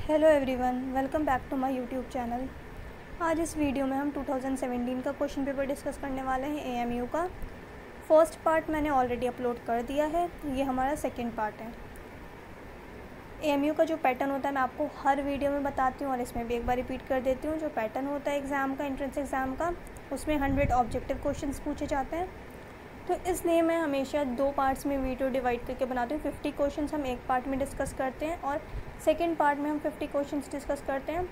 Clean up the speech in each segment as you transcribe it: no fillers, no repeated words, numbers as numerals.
Hello everyone, welcome back to my YouTube channel. आज इस video में हम 2017 का क्वेश्चन पेपर डिस्कस करने वाले हैं एएमयू का। फर्स्ट पार्ट मैंने ऑलरेडी अपलोड कर दिया है, ये हमारा सेकंड पार्ट है। एएमयू का जो पैटर्न होता है मैं आपको हर वीडियो में बताती हूँ और इसमें भी एक बार रिपीट कर देती हूँ। जो पैटर्न होता है एग्ज़ाम का, एंट्रेंस एग्ज़ाम का, उसमें 100 ऑब्जेक्टिव क्वेश्चन पूछे जाते हैं। तो इसलिए मैं हमेशा 2 पार्ट्स में वीडियो डिवाइड करके बनाती हूँ। 50 क्वेश्चंस हम एक पार्ट में डिस्कस करते हैं और सेकंड पार्ट में हम 50 क्वेश्चंस डिस्कस करते हैं,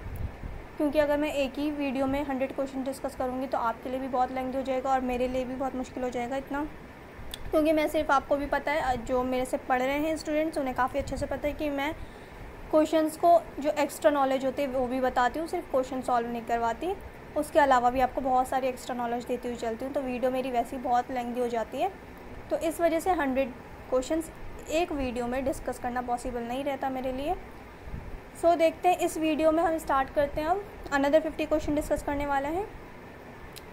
क्योंकि अगर मैं एक ही वीडियो में 100 क्वेश्चन डिस्कस करूँगी तो आपके लिए भी बहुत लेंथी हो जाएगा और मेरे लिए भी बहुत मुश्किल हो जाएगा इतना। क्योंकि मैं सिर्फ, आपको भी पता है, जो मेरे से पढ़ रहे हैं स्टूडेंट्स उन्हें काफ़ी अच्छे से पता है कि मैं क्वेश्चंस को जो एक्स्ट्रा नॉलेज होती है वो भी बताती हूँ, सिर्फ क्वेश्चन सॉल्व नहीं करवाती। उसके अलावा भी आपको बहुत सारी एक्स्ट्रा नॉलेज देती हुई चलती हूँ, तो वीडियो मेरी वैसे ही बहुत लेंथी हो जाती है। तो इस वजह से 100 क्वेश्चंस एक वीडियो में डिस्कस करना पॉसिबल नहीं रहता मेरे लिए। सो देखते हैं, इस वीडियो में हम स्टार्ट करते हैं। अब अनदर 50 क्वेश्चन डिस्कस करने वाले हैं।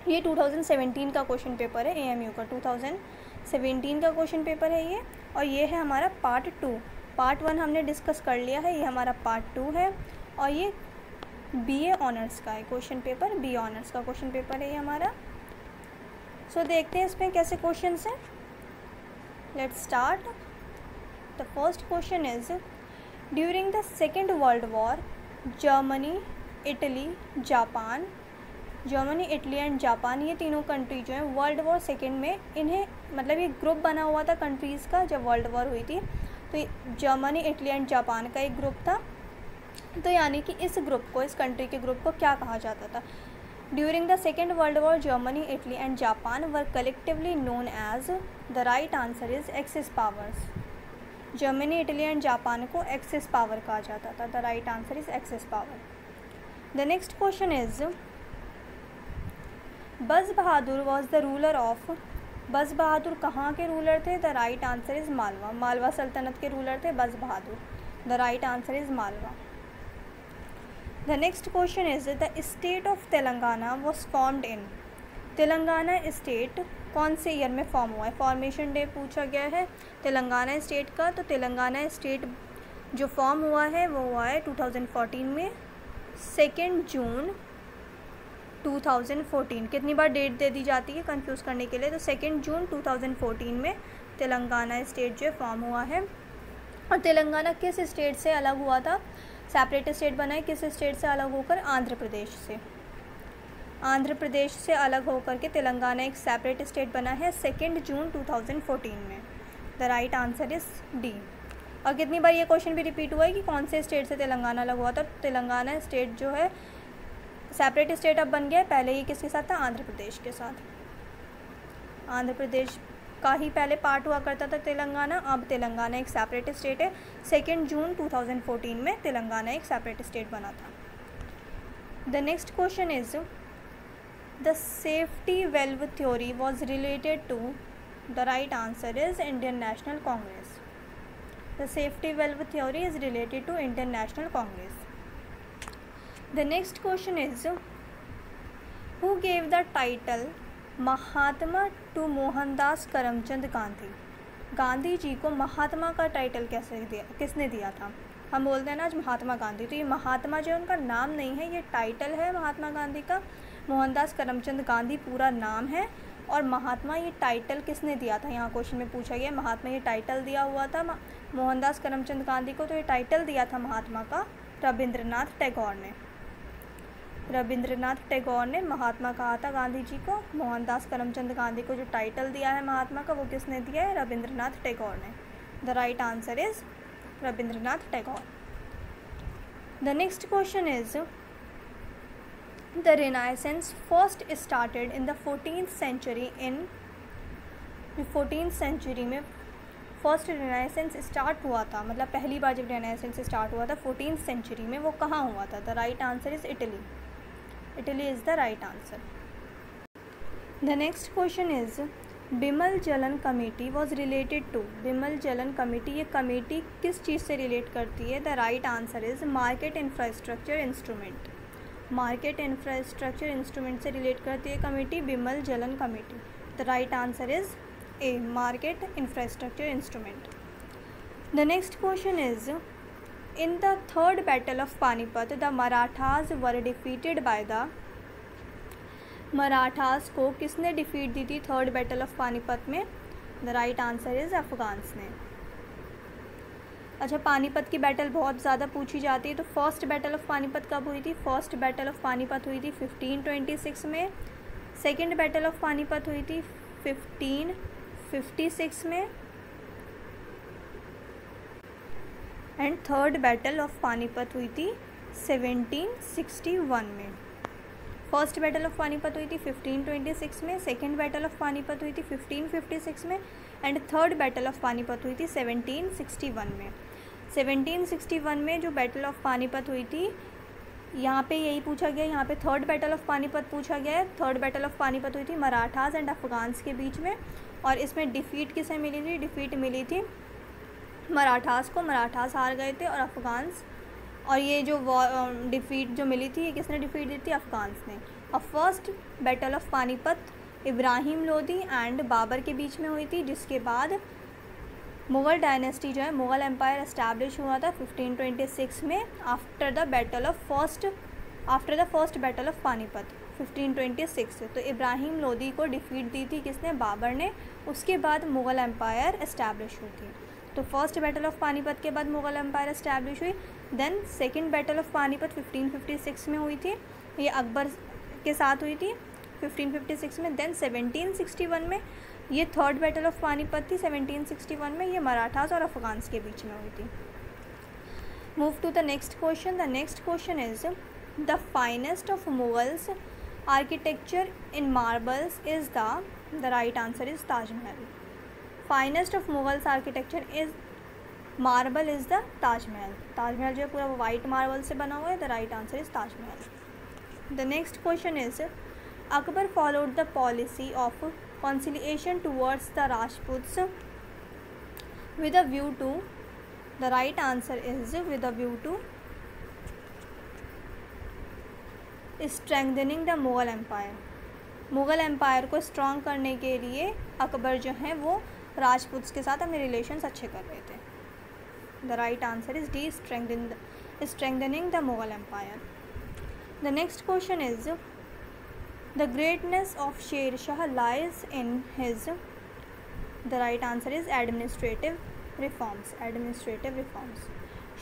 ये 2017 का क्वेश्चन पेपर है, एएमयू का 2017 का क्वेश्चन पेपर है ये, और ये है हमारा पार्ट 2। पार्ट 1 हमने डिस्कस कर लिया है, ये हमारा पार्ट 2 है और ये बीए ऑनर्स का है क्वेश्चन पेपर। बीए ऑनर्स का क्वेश्चन पेपर है ये हमारा। सो देखते हैं इसमें कैसे क्वेश्चंस हैं। Let's start. The first question is, during the second world war Germany, Italy, Japan, Germany, Italy and Japan, ये तीनों कंट्री जो हैं वर्ल्ड वॉर सेकेंड में, इन्हें मतलब ये ग्रुप बना हुआ था कंट्रीज़ का जब वर्ल्ड वॉर हुई थी। तो जर्मनी, इटली एंड जापान का एक ग्रुप था। तो यानी कि इस ग्रुप को, इस कंट्री के ग्रुप को क्या कहा जाता था? During the second world war Germany, Italy and Japan were collectively known as, the right answer is axis powers. Germany, Italy and Japan को एक्सिस पावर कहा जाता था। The right answer is axis power. The next question is, Baz Bahadur was the ruler of, Baz Bahadur कहाँ के ruler थे? The right answer is Malwa. Malwa सल्तनत के ruler थे Baz Bahadur. The right answer is Malwa. The next question is, the state of Telangana was formed in, Telangana state कौन से year में form हुआ है? फॉर्मेशन डे पूछा गया है तेलंगाना स्टेट का। तो तेलंगाना स्टेट जो फॉर्म हुआ है वो हुआ है 2014 में, 2 जून 2014। कितनी बार डेट दे दी जाती है कंफ्यूज करने के लिए? तो 2 जून 2014 में तेलंगाना स्टेट जो फॉर्म हुआ है। और तेलंगाना किस स्टेट से अलग हुआ था? सेपरेट स्टेट बना है किस स्टेट से अलग होकर? आंध्र प्रदेश से। आंध्र प्रदेश से अलग होकर के तेलंगाना एक सेपरेट स्टेट बना है 2 जून 2014 में। The right answer is D. और कितनी बार ये क्वेश्चन भी रिपीट हुआ है कि कौन से स्टेट से तेलंगाना अलग हुआ था? तेलंगाना स्टेट जो है सेपरेट स्टेट अब बन गया है, पहले ये किसके साथ था? आंध्र प्रदेश के साथ। आंध्र प्रदेश का ही पहले पार्ट हुआ करता था तेलंगाना, अब तेलंगाना एक सेपरेट स्टेट है। 2 जून 2014 में तेलंगाना एक सेपरेट स्टेट बना था। The next question is, the safety valve theory was related to, the right answer is Indian National Congress. The safety valve theory is related to Indian National Congress. The next question is, who gave the title Mahatma to Mohandas Karamchand Gandhi? Gandhi ji को महात्मा का title कैसे दिया, किसने दिया था? हम बोलते हैं ना आज महात्मा गांधी, तो ये महात्मा जो है उनका नाम नहीं है, ये टाइटल है महात्मा गांधी का। मोहनदास करमचंद गांधी पूरा नाम है और महात्मा ये टाइटल किसने दिया था? यहाँ क्वेश्चन में पूछा गया महात्मा ये टाइटल दिया हुआ था मोहनदास करमचंद गांधी को। तो ये टाइटल दिया था महात्मा का रविंद्रनाथ टैगोर ने। रविंद्रनाथ टैगोर ने महात्मा कहा था गांधी जी को। मोहनदास करमचंद गांधी को जो टाइटल दिया है महात्मा का वो किसने दिया है? रविंद्रनाथ टैगोर ने। The right answer is Rabindranath Tagore. The next question is, the renaissance first started in the 14th century in, 14th century में फर्स्ट रेनाइसेंस स्टार्ट हुआ था, मतलब पहली बार जब रेनाइसेंस स्टार्ट हुआ था 14th सेंचुरी में, वो कहाँ हुआ था? The right answer is Italy. Italy is the right answer. The next question is, Bimal Jalan committee was related to, Bimal Jalan committee ये कमेटी किस चीज़ से रिलेट करती है? The right answer is market infrastructure instrument. Market infrastructure instrument से relate करती है committee, Bimal Jalan committee. The right answer is a, market infrastructure instrument. The next question is, in the third battle of Panipat the Marathas were defeated by the, Marathas को किसने defeat दी थी third battle of Panipat में? The right answer is Afghans ने। अच्छा, पानीपत की battle बहुत ज़्यादा पूछी जाती है, तो फर्स्ट बैटल ऑफ पानीपत कब हुई थी? फर्स्ट बैटल ऑफ पानीपत हुई थी 1526 में, सेकेंड बैटल ऑफ पानीपत हुई थी 1556 में, and third battle of Panipat हुई थी 1761 में। फर्स्ट बैटल ऑफ पानीपत हुई थी 1526 में, सेकेंड बैटल ऑफ पानीपत हुई थी 1556 में, and third battle of Panipat हुई थी 1761 में। 1761 में जो बैटल ऑफ पानीपत हुई थी, यहाँ पे यही पूछा गया, यहाँ पे थर्ड बैटल ऑफ पानीपत पूछा गया है। थर्ड बैटल ऑफ पानीपत हुई थी मराठास एंड अफगान्स के बीच में, और इसमें डिफ़ीट किसे मिली थी? डिफ़ीट मिली थी मराठास को, मराठास हार गए थे, और अफगान्स, और ये जो डिफ़ीट जो मिली थी ये किसने डिफ़ीट दी थी? अफगान्स ने। और first battle of Panipat Ibrahim Lodi and Babur के बीच में हुई थी, जिसके बाद मुग़ल डायनेस्टी जो है, मुग़ल एम्पायर इस्टेब्लिश हुआ था 1526 में, after the first battle of Panipat 1526 से। तो इब्राहिम लोदी को डिफ़ीट दी थी किसने? बाबर ने। उसके बाद मुग़ल एम्पायर इस्टेब्लिश हुई थी। तो फर्स्ट बैटल ऑफ पानीपत के बाद मुग़ल एम्पायर इस्टेब्लिश हुई। Then second battle of Panipat 1556 में हुई थी, ये अकबर के साथ हुई थी 1556 में। देन 1761 में ये थर्ड बैटल ऑफ पानीपत थी 1761 में, ये मराठास और अफगान्स के बीच में हुई थी। Move to the next question. The next question is the finest of Mughals architecture in marbles is the right answer is Taj Mahal. Finest of Mughals architecture is marble is the Taj Mahal. Taj Mahal जो है पूरा वाइट मार्बल से बना हुआ है। The right answer is Taj Mahal. The next question is Akbar followed the policy of conciliation towards the Rajputs with a view to, the right answer is with a view to strengthening the Mughal empire। Mughal empire को स्ट्रॉन्ग करने के लिए अकबर जो हैं वो राजपूत्स के साथ अपने रिलेशंस अच्छे कर रहे थे। The right answer is D, strengthening the Mughal empire. The next question is the greatness of Sher Shah lies in his, the right answer is administrative reforms।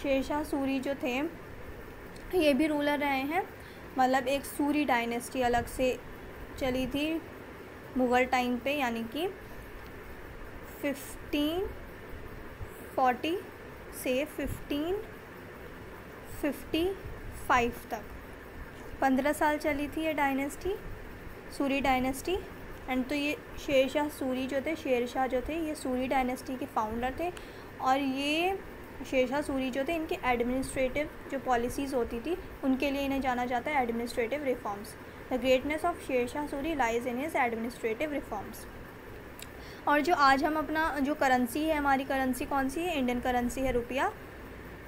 शेर शाह सूरी जो थे ये भी रूलर रहे हैं, मतलब एक सूरी डायनेस्टी अलग से चली थी मुग़ल टाइम पे, यानी कि 1540 से 1555 तक 15 साल चली थी ये डायनेस्टी, सूरी डायनेस्टी। एंड तो ये शेर शाह सूरी जो थे, शेर शाह जो थे ये सूरी डायनेस्टी के फाउंडर थे, और ये शेर शाह सूरी जो थे इनके एडमिनिस्ट्रेटिव जो पॉलिसीज़ होती थी उनके लिए इन्हें जाना जाता है administrative reforms. The greatness of Sher Shah Suri lies in his administrative reforms. और जो आज हम अपना जो करेंसी है, हमारी करेंसी कौन सी है? इंडियन करेंसी है रुपया।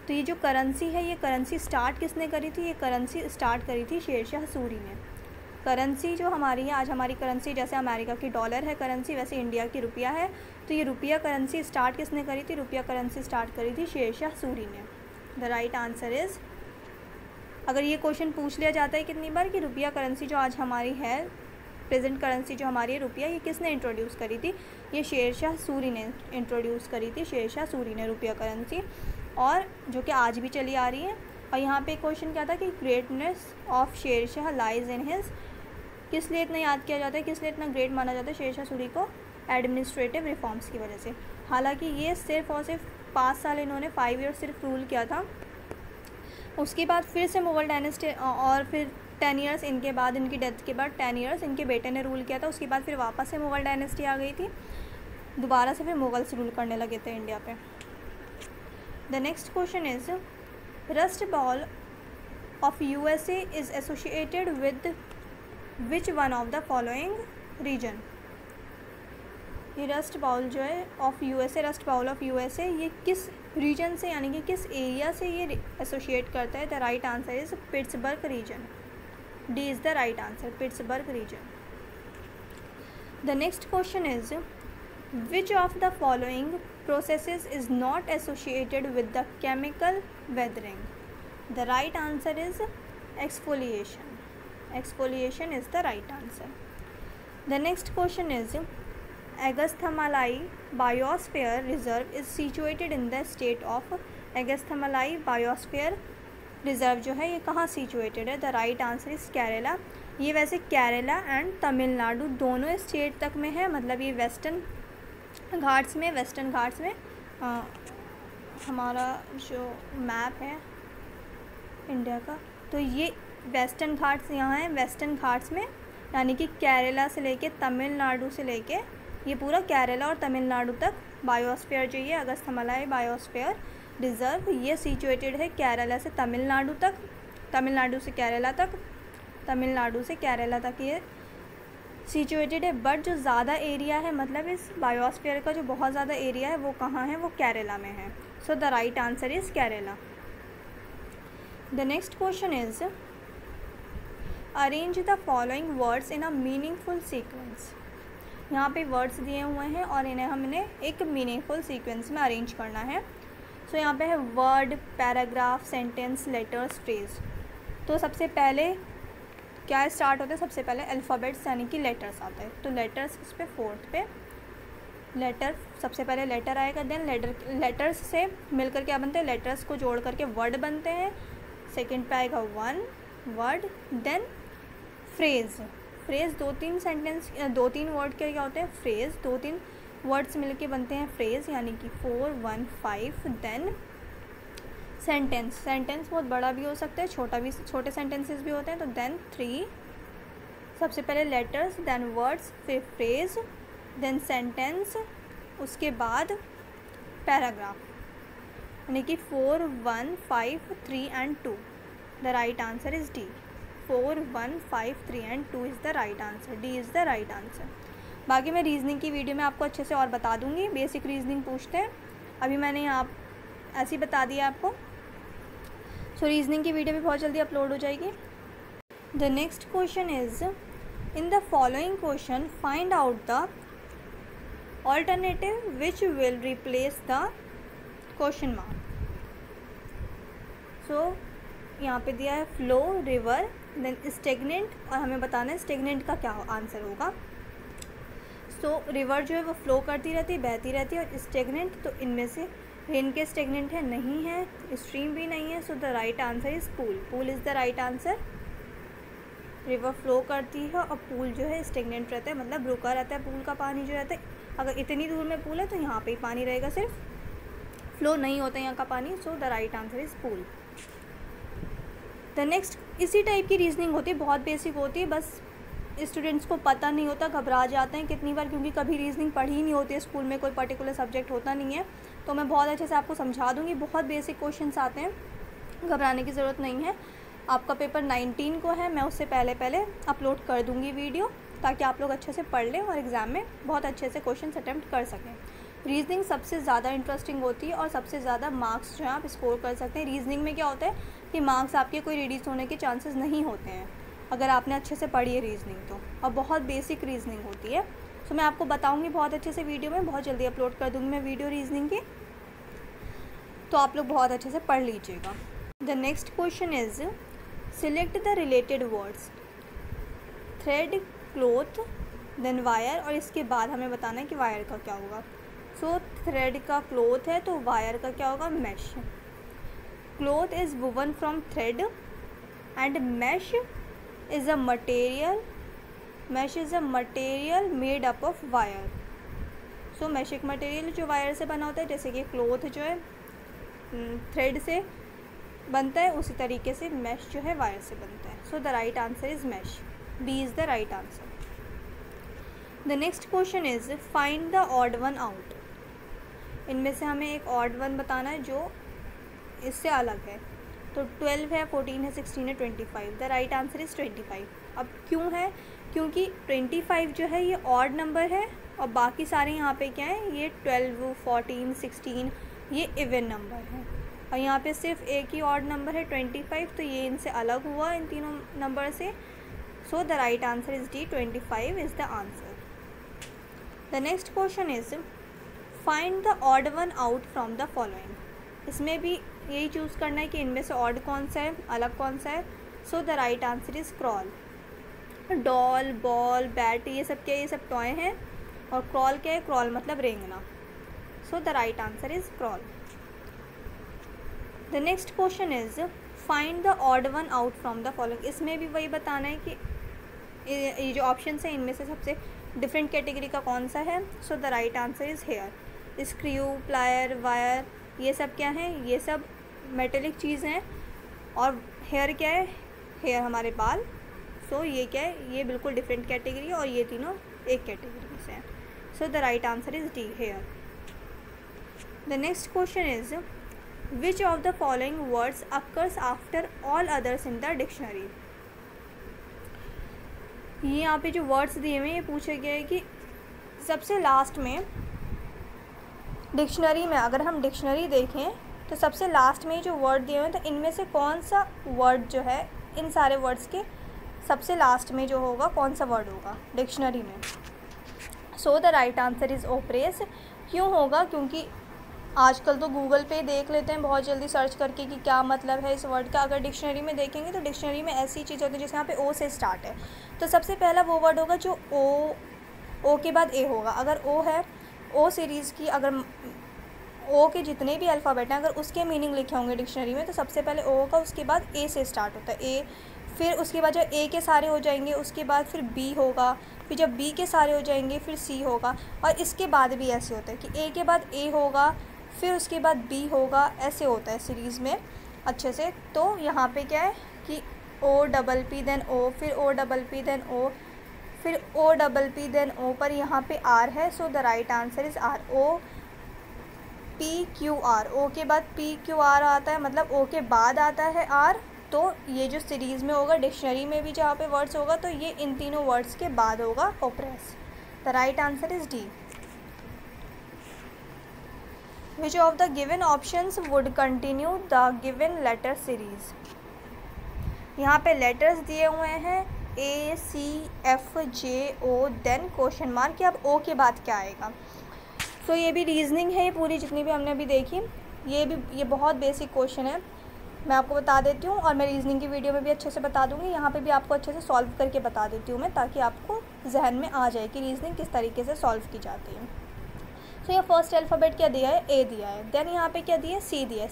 तो ये जो करेंसी है, ये करेंसी स्टार्ट किसने करी थी? ये करेंसी स्टार्ट करी थी शेर शाह सूरी ने। करेंसी जो हमारी है, आज हमारी करेंसी जैसे अमेरिका की डॉलर है करेंसी, वैसे इंडिया की रुपया है। तो ये रुपया करेंसी स्टार्ट किसने करी थी? रुपया करेंसी स्टार्ट करी थी शेर शाह सूरी ने। द राइट आंसर इज़, अगर ये क्वेश्चन पूछ लिया जाता है कितनी बार कि रुपया करेंसी जो आज हमारी है, प्रेजेंट करेंसी जो हमारी है रुपया, ये किसने इंट्रोड्यूस करी थी? ये शेर शाह सूरी ने इंट्रोड्यूस करी थी, शेर शाह सूरी ने रुपया करेंसी, और जो कि आज भी चली आ रही है। और यहाँ पे क्वेश्चन क्या था कि greatness of Sher Shah lies in his, किस लिए इतना याद किया जाता है, किस लिए इतना ग्रेट माना जाता है शेर शाह सूरी को? एडमिनिस्ट्रेटिव रिफॉर्म्स की वजह से। हालांकि ये सिर्फ और सिर्फ 5 साल इन्होंने 5 ईयर सिर्फ रूल किया था, उसके बाद फिर से मुग़ल डायनेस्टी, और फिर 10 ईयर्स इनके बाद, इनकी डेथ के बाद 10 ईयर्स इनके बेटे ने रूल किया था। उसके बाद फिर वापस से मुग़ल डायनेस्टी आ गई थी, दोबारा से फिर मुग़ल्स रूल करने लगे थे इंडिया पे। The next question is rust bowl of USA is associated with which one of the following region. ये रस्ट बाउल जो है of USA, rust bowl of USA, ये किस रीजन से, यानी कि किस एरिया से ये एसोसिएट करता है? The right answer is Pittsburgh region. D is the right answer, Pittsburgh region. The next question is which of the following processes is not associated with the chemical weathering? The right answer is exfoliation. Exfoliation is the right answer. The next question is Agastyamalai Biosphere Reserve is situated in the state of Agastyamalai Biosphere Reserve जो है ये कहाँ situated है? The right answer is Kerala. ये वैसे Kerala and Tamil Nadu दोनों state तक में है, मतलब ये वेस्टर्न घाट्स में हमारा जो मैप है इंडिया का, तो ये वेस्टर्न घाट्स यहाँ हैं. वेस्टर्न घाट्स में यानी कि केरला से लेके तमिलनाडु से लेके ये पूरा केरला और तमिलनाडु तक बायोस्फीयर जो ये अगस्थ्यमलाई बायोस्फीयर रिज़र्व ये सिचुएटेड है केरला से तमिलनाडु तक, तमिलनाडु से केरला तक, तमिलनाडु से केरला तक ये सिचुएटेड है. बट जो ज़्यादा एरिया है, मतलब इस बायोस्फीयर का जो बहुत ज़्यादा एरिया है वो कहाँ है? वो केरला में है. So the right answer is Kerala. The next question is arrange the following words in a meaningful sequence. यहाँ पे वर्ड्स दिए हुए हैं और इन्हें हमने एक मीनिंगफुल सीक्वेंस में अरेंज करना है. सो यहाँ पे है word, paragraph, sentence, letters, phrase. तो सबसे पहले क्या स्टार्ट होता है? सबसे पहले अल्फ़ाबेट्स यानी कि लेटर्स आता है. तो लेटर्स इस पे फोर्थ पे लेटर, सबसे पहले लेटर आएगा. देन लेटर्स से मिलकर क्या बनते हैं? लेटर्स को जोड़ करके वर्ड बनते हैं. सेकेंड पे आएगा one word. Then phrase. Phrase दो तीन वर्ड के क्या होते हैं? फ्रेज़. दो तीन वर्ड्स मिलके बनते हैं फ्रेज़ यानी कि 4 1 5. Then sentence. सेंटेंस बहुत बड़ा भी हो सकता है, छोटे सेंटेंसेस भी होते हैं. तो देन 3. सबसे पहले लेटर्स, देन वर्ड्स, फिर फ्रेज़, देन सेंटेंस, उसके बाद पैराग्राफ यानी कि 4 1 5 3 and 2. The right answer is D. 4 1 5 3 and 2 is the right answer. D is the right answer. बाकी मैं रीजनिंग की वीडियो में आपको अच्छे से और बता दूंगी. बेसिक रीजनिंग पूछते हैं, अभी मैंने यहाँ ऐसे ही बता दिया आपको. सो रीजनिंग की वीडियो भी बहुत जल्दी अपलोड हो जाएगी. The next question is in the following question find out the alternative which will replace the question mark. So यहाँ पे दिया है फ्लो, रिवर, देन स्टेगनेंट, और हमें बताना है स्टेगनेंट का क्या आंसर होगा. सो रिवर जो है वो फ्लो करती रहती है, बहती रहती है. और स्टेगनेंट, तो इनमें से रेन के स्टेगनेंट है, नहीं है. स्ट्रीम भी नहीं है. So the right answer is pool. Pool is the right answer. River flow करती है और पूल जो है स्टेगनेंट रहता है, मतलब रुका रहता है. पूल का पानी जो रहता है, अगर इतनी दूर में पूल है तो यहाँ पे ही पानी रहेगा, सिर्फ फ्लो नहीं होता यहाँ का पानी. सो the right answer is pool. The next इसी टाइप की रीजनिंग होती है, बहुत बेसिक होती है, बस स्टूडेंट्स को पता नहीं होता, घबरा जाते हैं कितनी बार, क्योंकि कभी रीजनिंग पढ़ी ही नहीं होती है स्कूल में, कोई पर्टिकुलर सब्जेक्ट होता नहीं है. तो मैं बहुत अच्छे से आपको समझा दूँगी. बहुत बेसिक क्वेश्चंस आते हैं, घबराने की ज़रूरत नहीं है. आपका पेपर 19 को है, मैं उससे पहले अपलोड कर दूँगी वीडियो, ताकि आप लोग अच्छे से पढ़ लें और एग्ज़ाम में बहुत अच्छे से क्वेश्चन अटैम्प्ट कर सकें. रीजनिंग सबसे ज़्यादा इंटरेस्टिंग होती है और सबसे ज़्यादा मार्क्स जो है आप स्कोर कर सकते हैं. रीजनिंग में क्या होता है कि मार्क्स आपके कोई रिड्यूस होने के चांसेस नहीं होते हैं अगर आपने अच्छे से पढ़ी है रीजनिंग तो, और बहुत बेसिक रीजनिंग होती है. सो मैं आपको बताऊंगी बहुत अच्छे से वीडियो में, बहुत जल्दी अपलोड कर दूँगी मैं वीडियो रीजनिंग की, तो आप लोग बहुत अच्छे से पढ़ लीजिएगा. The next question is select the related words. Thread, cloth, then wire, और इसके बाद हमें बताना है कि वायर का क्या होगा. सो थ्रेड का क्लोथ है, तो वायर का क्या होगा? Mesh. Cloth is woven from thread and mesh is a material. Mesh is a material made up of wire. So mesh एक मटेरियल जो वायर से बना होता है, जैसे कि क्लोथ जो है थ्रेड से बनता है, उसी तरीके से मैश जो है वायर से बनता है. So the right answer is mesh. B is the right answer. The next question is find the odd one out. इनमें से हमें एक ऑड वन बताना है जो इससे अलग है. तो 12 है, 14 है, 16 है, 25. The right answer is 25. अब क्यों है? क्योंकि 25 जो है ये ऑड नंबर है और बाकी सारे यहाँ पे क्या है, ये 12, 14, 16 ये इवन नंबर है, और यहाँ पे सिर्फ एक ही ऑड नंबर है 25. तो ये इनसे अलग हुआ इन तीनों नंबर से. सो the right answer is D. 25 is the answer. The next question is find the odd one out from the following. इसमें भी यही चूज़ करना है कि इनमें से ऑड कौन सा है, अलग कौन सा है। So the right answer is crawl. Doll, ball, bat, ये सब क्या है, ये सब टॉय हैं। और क्रॉल क्या है, क्रॉल मतलब रेंगना। So the right answer is crawl. The next question is find the odd one out from the following. इसमें भी वही बताना है कि ये जो ऑप्शन है इनमें से सबसे डिफरेंट कैटेगरी का कौन सा है। So the right answer is here. Screw, plier, wire, ये सब क्या है, ये सब मेटेलिक चीज़ हैं। और हेयर क्या है, हेयर हमारे बाल। सो ये क्या है, ये बिल्कुल डिफरेंट कैटेगरी है और ये तीनों एक कैटेगरी से हैं। So the right answer is D, hair. The next question is which of the following words occurs after all others in the dictionary. ये यहाँ पे जो वर्ड्स दिए हुए हैं ये पूछा गया है कि सबसे लास्ट में डिक्शनरी में, अगर हम डिक्शनरी देखें तो सबसे लास्ट में जो वर्ड दिए हुए हैं तो इनमें से कौन सा वर्ड जो है, इन सारे वर्ड्स के सबसे लास्ट में जो होगा कौन सा वर्ड होगा डिक्शनरी में। सो the right answer is oppress. क्यों होगा, क्योंकि आजकल तो गूगल पे देख लेते हैं बहुत जल्दी सर्च करके कि क्या मतलब है इस वर्ड का। अगर डिक्शनरी में देखेंगे तो डिक्शनरी में ऐसी चीज़ होती है जैसे यहाँ पे ओ से स्टार्ट है तो सबसे पहला वो वर्ड होगा जो ओ के बाद ए होगा। अगर ओ है, ओ सीरीज़ की अगर ओ के जितने भी अल्फ़ाबेट हैं अगर उसके मीनिंग लिखे होंगे डिक्शनरी में तो सबसे पहले ओ होगा, उसके बाद ए से स्टार्ट होता है ए। फिर उसके बाद जब ए के सारे हो जाएंगे उसके बाद फिर बी होगा, फिर जब बी के सारे हो जाएंगे फिर सी होगा। और इसके बाद भी ऐसे होता है कि ए के बाद ए होगा, फिर उसके बाद बी होगा, ऐसे होता है सीरीज़ में अच्छे से। तो यहाँ पे क्या है कि O double P then O, फिर O double P then O, फिर O double P then O, पर यहाँ पे आर है। So the right answer is R. O P Q R, O के बाद पी क्यू आर आता है, मतलब ओ के बाद आता है आर। तो ये जो सीरीज़ में होगा डिक्शनरी में भी जहाँ पे वर्ड्स होगा तो ये इन तीनों वर्ड्स के बाद होगा oppress. The right answer is D. Which of the given options would continue the given letter series? यहाँ पे लेटर्स दिए हुए हैं A, C, F, J, O, then question mark कि अब O के बाद क्या आएगा। सो ये भी रीजनिंग है, ये पूरी जितनी भी हमने अभी देखी ये बहुत बेसिक क्वेश्चन है, मैं आपको बता देती हूँ। और मैं रीजनिंग की वीडियो में भी अच्छे से बता दूँगी, यहाँ पे भी आपको अच्छे से सॉल्व करके बता देती हूँ मैं, ताकि आपको जहन में आ जाए कि रीजनिंग किस तरीके से सॉल्व की जाती है। तो यहाँ फर्स्ट अल्फ़ाबेट क्या दिया है, ए दिया है। देन यहाँ पे क्या दिया है, सी दिया है।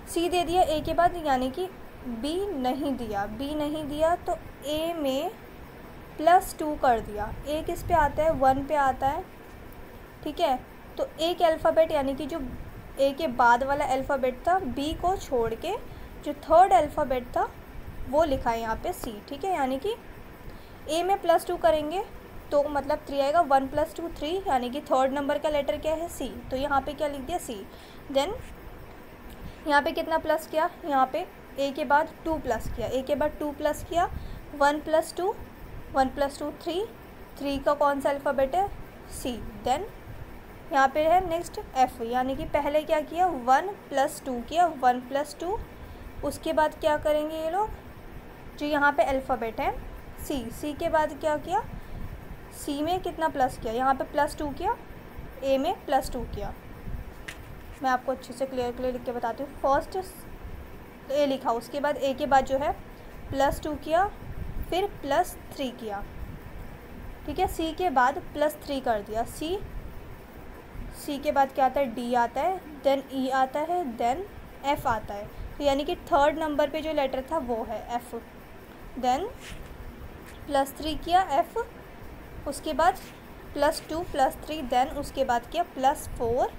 सी दे दिया ए के बाद, यानी कि बी नहीं दिया तो ए में +2 कर दिया। ए किस पे आता है, 1 पे आता है, ठीक है। तो एक अल्फ़ाबेट यानी कि जो ए के बाद वाला अल्फ़ाबेट था बी को छोड़ के जो थर्ड अल्फ़ाबेट था वो लिखा है यहाँ पे सी, ठीक है। यानी कि ए में +2 करेंगे तो मतलब 3 आएगा, 1 + 2 3, यानी कि थर्ड नंबर का लेटर क्या है, सी। तो यहाँ पे क्या लिख दिया, सी। देन यहाँ पे कितना प्लस किया, यहाँ पे ए के बाद 2 प्लस किया, ए के बाद 2 प्लस किया, 1 + 2 3, 3 का कौन सा अल्फ़ाबेट है, सी। देन यहाँ पे है नेक्स्ट एफ, यानी कि पहले क्या किया, 1 + 2 किया, 1 + 2, उसके बाद क्या करेंगे ये लोग, जो यहाँ पे अल्फ़ाबेट है सी के बाद क्या किया, सी में कितना प्लस किया, यहाँ पे +2 किया, ए में +2 किया। मैं आपको अच्छे से क्लियर लिख के बताती हूँ। फर्स्ट ए लिखा, उसके बाद ए के बाद जो है +2 किया, फिर +3 किया, ठीक है। सी के बाद +3 कर दिया, सी के बाद क्या आता है, डी आता है, देन ई आता है, देन एफ आता है। तो यानी कि थर्ड नंबर पे जो लेटर था वो है एफ। देन +3 किया एफ, उसके बाद +2 +3, देन उसके बाद किया +4,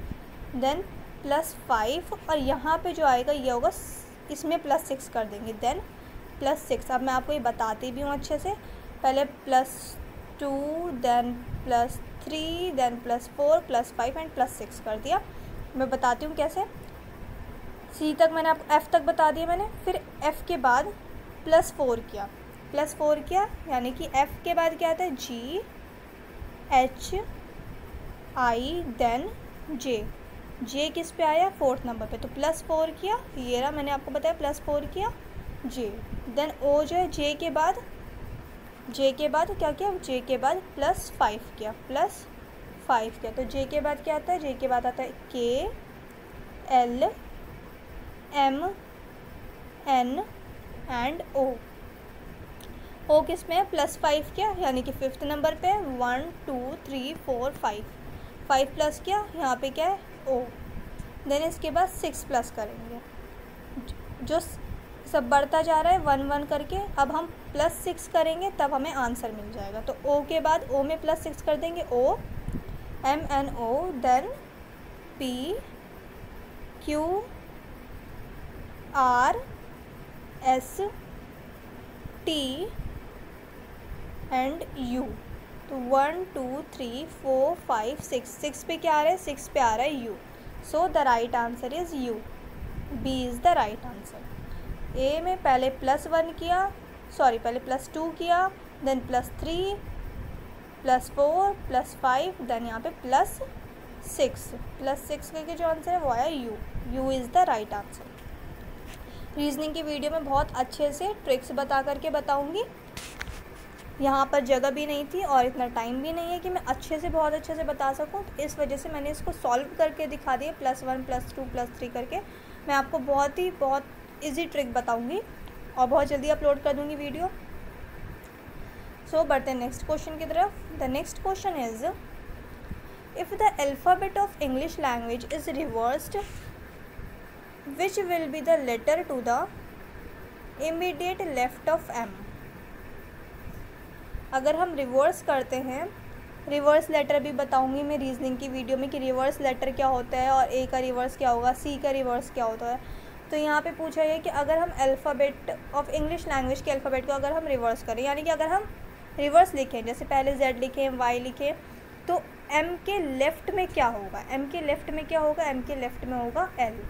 देन +5, और यहाँ पे जो आएगा ये होगा, इसमें +6 कर देंगे, देन +6। अब मैं आपको ये बताती भी हूँ अच्छे से, पहले +2, देन +3, देन +4, +5 एंड +6 कर दिया। मैं बताती हूँ कैसे। सी तक मैंने आपको, एफ़ तक बता दिया मैंने, फिर एफ़ के बाद +4 किया, यानी कि एफ़ के बाद क्या आता है, G H I, देन जे किस पे आया, फोर्थ नंबर पे, तो +4 किया, ये रहा, मैंने आपको बताया +4 किया जे। देन ओ जो है जे के बाद क्या किया, जे के बाद +5 किया, 5 किया, तो जे के बाद क्या आता है, जे के बाद आता है के एल एम एन एंड ओ। ओ किस में है, +5 किया यानी कि 5th नंबर पे 1 2 3 4 5, 5 प्लस किया, यहाँ पे क्या है ओ। देन इसके बाद 6 प्लस करेंगे, जो सब बढ़ता जा रहा है 1 1 करके, अब हम +6 करेंगे तब हमें आंसर मिल जाएगा। तो ओ के बाद ओ में +6 कर देंगे, O M N O, then P Q R S T and U. तो 1 2 3 4 5 6 पे क्या आ रहा है, 6 पे आ रहा है U. So the right answer is U, B is the right answer. A में पहले +1 किया, सॉरी पहले +2 किया, देन +3 +4 +5, देन यहाँ पे +6 करके जो आंसर है वो आया you. You is the right answer. Reasoning की वीडियो में बहुत अच्छे से ट्रिक्स बता करके बताऊँगी। यहाँ पर जगह भी नहीं थी और इतना टाइम भी नहीं है कि मैं बहुत अच्छे से बता सकूँ, तो इस वजह से मैंने इसको सॉल्व करके दिखा दिया, +1 +2 +3 करके। मैं आपको बहुत इजी ट्रिक बताऊँगी और बहुत जल्दी अपलोड कर दूँगी वीडियो। सो बढ़ते हैं नेक्स्ट क्वेश्चन की तरफ। The next question is, if the alphabet of English language is reversed, which will be the letter to the immediate left of M. अगर हम रिवर्स करते हैं, रिवर्स लेटर भी बताऊंगी मैं रीजनिंग की वीडियो में कि रिवर्स लेटर क्या होता है और ए का रिवर्स क्या होगा, सी का रिवर्स क्या होता है। तो यहाँ पे पूछा है कि अगर हम अल्फ़ाबेट ऑफ इंग्लिश लैंग्वेज के अल्फ़ाबेट को अगर हम रिवर्स करें, यानी कि अगर हम रिवर्स लिखें, जैसे पहले जेड लिखें, वाई लिखें, तो एम के लेफ़्ट में क्या होगा, एम के लेफ़्ट में क्या होगा, एम के लेफ़्ट में होगा एल।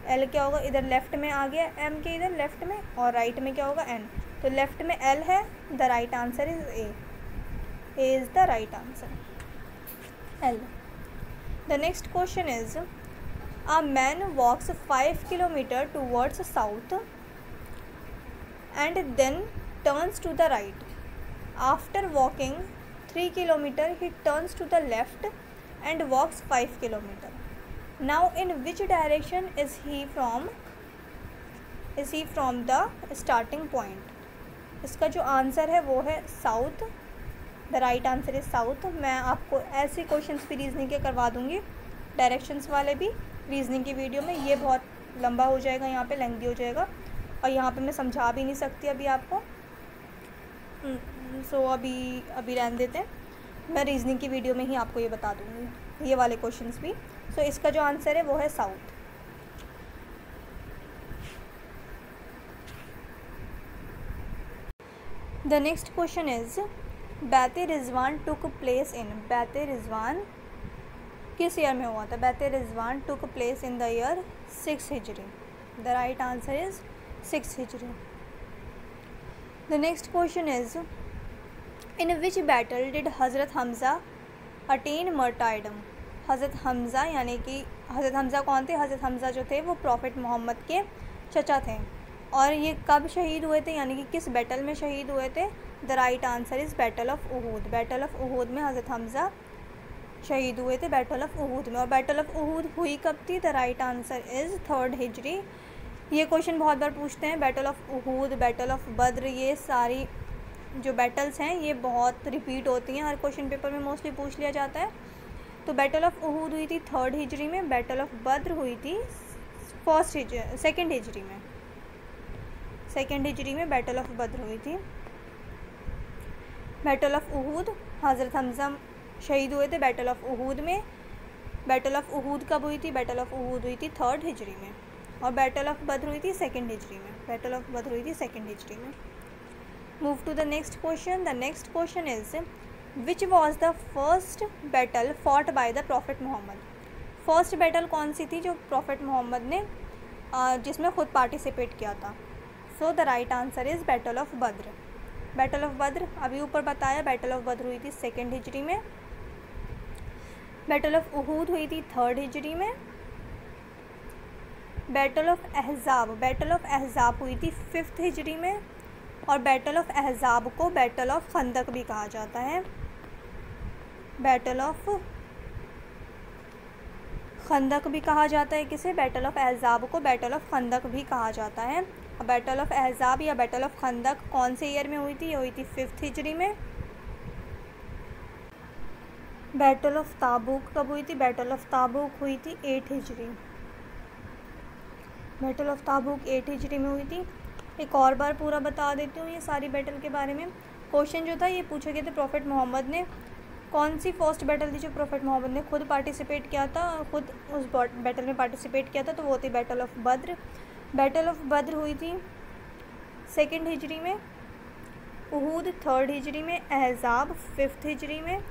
एल क्या होगा, इधर लेफ़्ट में आ गया एम के इधर लेफ़्ट में, और राइट में क्या होगा एन। तो लेफ़्ट में एल है, the right answer is A. A is the right answer, L. The next question is, a man walks 5 kilometre towards south and then turns to the right. After walking 3 kilometre he turns to the left and walks 5 kilometer. Now in which direction is he from the starting point? इसका जो answer है वो है south, the right answer is south. मैं आपको ऐसे questions भी reasoning के करवा दूँगी, डायरेक्शंस वाले भी रीजनिंग की वीडियो में। ये बहुत लंबा हो जाएगा, यहाँ पे लेंथी हो जाएगा और यहाँ पे मैं समझा भी नहीं सकती अभी आपको। सो अभी रहने देते हैं, मैं रीजनिंग की वीडियो में ही आपको ये बता दूँगी ये वाले क्वेश्चंस भी। सो इसका जो आंसर है वो है south. The next question is, बैते रिजवान टुक प्लेस इन। बैते रिजवान किस ईयर में हुआ था? बैते रिजवान took place in the year 6 हिजरी। द राइट आंसर इज 6 हिजरी। The next question is, in which battle did हज़रत हमज़ा अटेन मर्टाइडम। हज़रत हमज़ा यानी कि हज़रत हमज़ा कौन थे? हज़रत हमज़ा जो थे वो प्रॉफिट मोहम्मद के चचा थे, और ये कब शहीद हुए थे, यानी कि किस बैटल में शहीद हुए थे? The right answer is battle of Uhud. Battle of Uhud में हज़रत हमज़ा शहीद हुए थे, बैटल ऑफ उहूद में। और बैटल ऑफ उहूद हुई कब थी? The right answer is 3rd हिजरी। ये क्वेश्चन बहुत बार पूछते हैं, battle of Uhud, battle of Badr, ये सारी जो बैटल्स हैं ये बहुत रिपीट होती हैं, हर क्वेश्चन पेपर में मोस्टली पूछ लिया जाता है। तो बैटल ऑफ उहूद हुई थी 3rd हिजरी में, बैटल ऑफ बद्र हुई थी 2nd हिजरी में। 2nd हिजरी में बैटल ऑफ बद्र हुई थी। बैटल ऑफ उहूद, हज़रत हमज़ा शहीद हुए थे बैटल ऑफ उहूद में। बैटल ऑफ उहूद कब हुई थी? बैटल ऑफ उहूद हुई थी 3rd हिजरी में, और बैटल ऑफ बद्र हुई थी 2nd हिजरी में। बैटल ऑफ बद्र हुई थी 2nd हिजरी में। Move to the next question. The next question is, which was the first battle fought by the prophet Muhammad. First battle कौन सी थी जो प्रॉफिट मोहम्मद ने जिसमें खुद पार्टिसिपेट किया था? So the right answer is battle of Badr. Battle of Badr अभी ऊपर बताया, बैटल ऑफ बद्र हुई थी 2nd हिजरी में। बैटल ऑफ उहूद हुई थी 3rd हिजरी में। बैटल ऑफ अहज़ाब हुई थी 5th हिजरी में, और बैटल ऑफ अहज़ाब को बैटल ऑफ खंदक भी कहा जाता है। बैटल ऑफ खंदक भी कहा जाता है किसे, बैटल ऑफ अहज़ाब को बैटल ऑफ खंदक भी कहा जाता है। बैटल ऑफ अहज़ाब या बैटल ऑफ खंदक कौन से ईयर में हुई थी, ये हुई थी 5th हिजरी में। बैटल ऑफ ताबूक कब हुई थी, बैटल ऑफ ताबूक हुई थी 8 हिजरी। बैटल ऑफ ताबूक 8 हिजरी में हुई थी। एक और बार पूरा बता देती हूँ ये सारी बैटल के बारे में। क्वेश्चन जो था ये पूछे गए थे प्रॉफिट मोहम्मद ने कौन सी फर्स्ट बैटल थी जो प्रॉफिट मोहम्मद ने खुद पार्टिसिपेट किया था, खुद उस बैटल में पार्टिसिपेट किया था, तो वो थी battle of Badr. Battle of Badr हुई थी 2nd हिजरी में, उहूद 3rd हिजरी में, अहज़ाब 5th हिजरी में।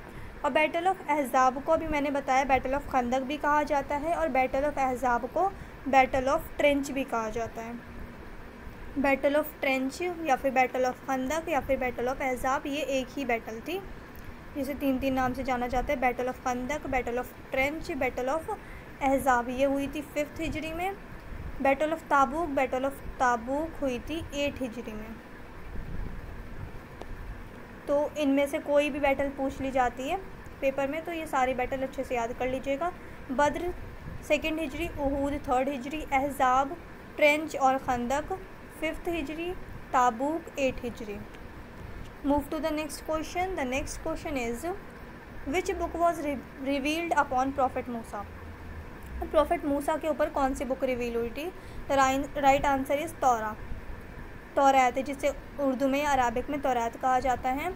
और बैटल ऑफ अहज़ाब को अभी मैंने बताया बैटल ऑफ खंदक भी कहा जाता है और बैटल ऑफ अहज़ाब को बैटल ऑफ ट्रेंच भी कहा जाता है। बैटल ऑफ ट्रेंच या फिर बैटल ऑफ खंदक या फिर बैटल ऑफ अहज़ाब ये एक ही बैटल थी जिसे 3 नाम से जाना जाता है, battle of Khandaq, battle of trench, battle of Ahzab. ये हुई थी 5th हिजरी में। बैटल ऑफ ताबूक हुई थी 8 हिजरी में। तो इनमें से कोई भी बैटल पूछ ली जाती है पेपर में तो ये सारी बैटल अच्छे से याद कर लीजिएगा। बद्र 2nd हिजरी, उहूद 3rd हिजरी, अहज़ाब, ट्रेंच और खंदक 5th हिजरी, ताबूक 8 हिजरी। Move to the next question. The next question is which book was revealed upon Prophet Musa? Prophet Musa के ऊपर कौन सी बुक रिवील हुई थी? द राइट आंसर इज़ तौरात है जिसे उर्दू में या अरबिक में तौरात कहा जाता है।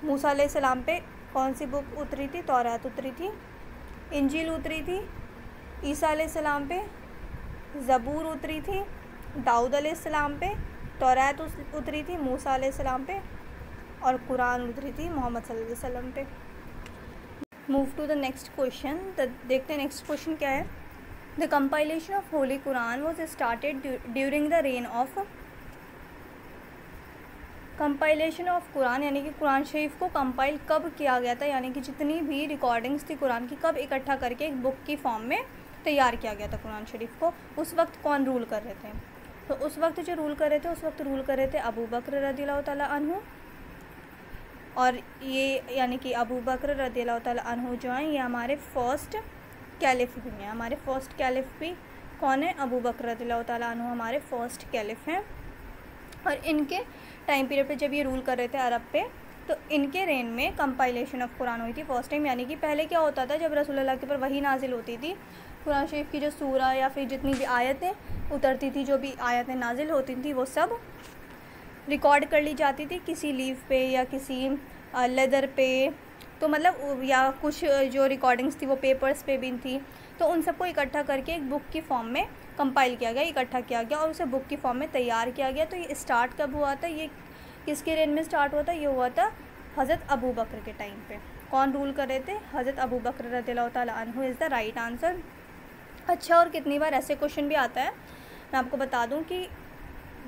मूसा अलैहिस्सलाम पे कौन सी बुक उतरी थी? तौरात उतरी थी। इंजील उतरी थी। ईसा अलैहिस्सलाम पे ज़बूर उतरी थी। दाऊद अलैहिस्सलाम पे तौरात उतरी थी मूसा अलैहिस्सलाम पे और कुरान उतरी थी मोहम्मद सल्लल्लाहु अलैहि वसल्लम पे। Move to the next question. देखते हैं नेक्स्ट क्वेश्चन क्या है। The compilation of holy Quran was started during the reign of. Compilation of Quran यानी कि कुरान शरीफ को कंपाइल कब किया गया था, यानी कि जितनी भी रिकॉर्डिंग्स थी कुरान की कब इकट्ठा करके एक बुक की फॉर्म में तैयार किया गया था कुरान शरीफ को। उस वक्त कौन रूल कर रहे थे? तो उस वक्त जो रूल कर रहे थे अबू बकर रज़ियल्लाहु ताला अन्हु। और ये यानी कि अबू बकर रज़ियल्लाहु ताला अन्हु जो हैं ये हमारे फर्स्ट कैलिफ भी हैं। हमारे फर्स्ट कैलिफ भी कौन है? अबू बकर रज़ियल्लाहु ताला अन्हु हमारे फर्स्ट कैलिफ हैं। और इनके टाइम पीरियड पे जब ये रूल कर रहे थे अरब पे तो इनके रेन में कंपाइलेशन ऑफ कुरान हुई थी फर्स्ट टाइम। यानी कि पहले क्या होता था जब रसूलुल्लाह के ऊपर वही नाजिल होती थी कुरान शरीफ की जो सूरा या फिर जितनी भी आयतें उतरती थी, जो भी आयतें नाजिल होती थी वो सब रिकॉर्ड कर ली जाती थी किसी लीफ पे या किसी लेदर पे। तो मतलब या कुछ जो रिकॉर्डिंग्स थी वो पेपर्स पे भी थी। तो उन सबको इकट्ठा करके एक बुक की फॉर्म में कंपाइल किया गया, इकट्ठा किया गया और उसे बुक की फॉर्म में तैयार किया गया। तो ये स्टार्ट कब हुआ था? ये किसके रेन में स्टार्ट हुआ था? ये हुआ था हज़रत अबू बकर के टाइम पे। कौन रूल कर रहे थे? हज़रत अबू बकर रज़ियल्लाहु ताला अन्हु इज़ द राइट आंसर। अच्छा, और कितनी बार ऐसे क्वेश्चन भी आता है, मैं आपको बता दूं कि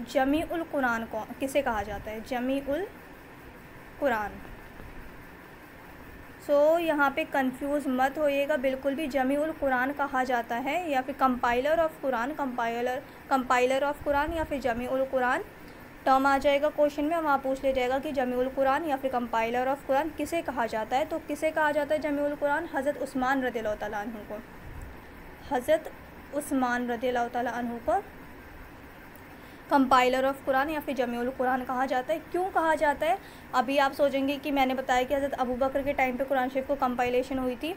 जमी उल कुरान कौन किसे कहा जाता है? जमी उल कुरान। यहाँ पे कंफ्यूज मत होइएगा बिल्कुल भी। जमी उल कुरान कहा जाता है या फिर compiler of Quran, compiler of Quran या फिर जमी उल कुरान टर्म आ जाएगा क्वेश्चन में। वहाँ पूछ ले जाएगा कि जमी उल कुरान या फिर कंपाइलर ऑफ कुरान किसे कहा जाता है। तो किसे कहा जाता है जमी उल कुरान? हज़रत उस्मान रज़ियल्लाहु ताला अन्हु को। हज़रत उस्मान रज़ियल्लाहु ताला अन्हु को कंपाइलर ऑफ कुरान या फिर जमीउल कुरान कहा जाता है। क्यों कहा जाता है? अभी आप सोचेंगे कि मैंने बताया कि हज़रत अबू बकर के टाइम पे कुरान शरीफ को कंपाइलेशन हुई थी,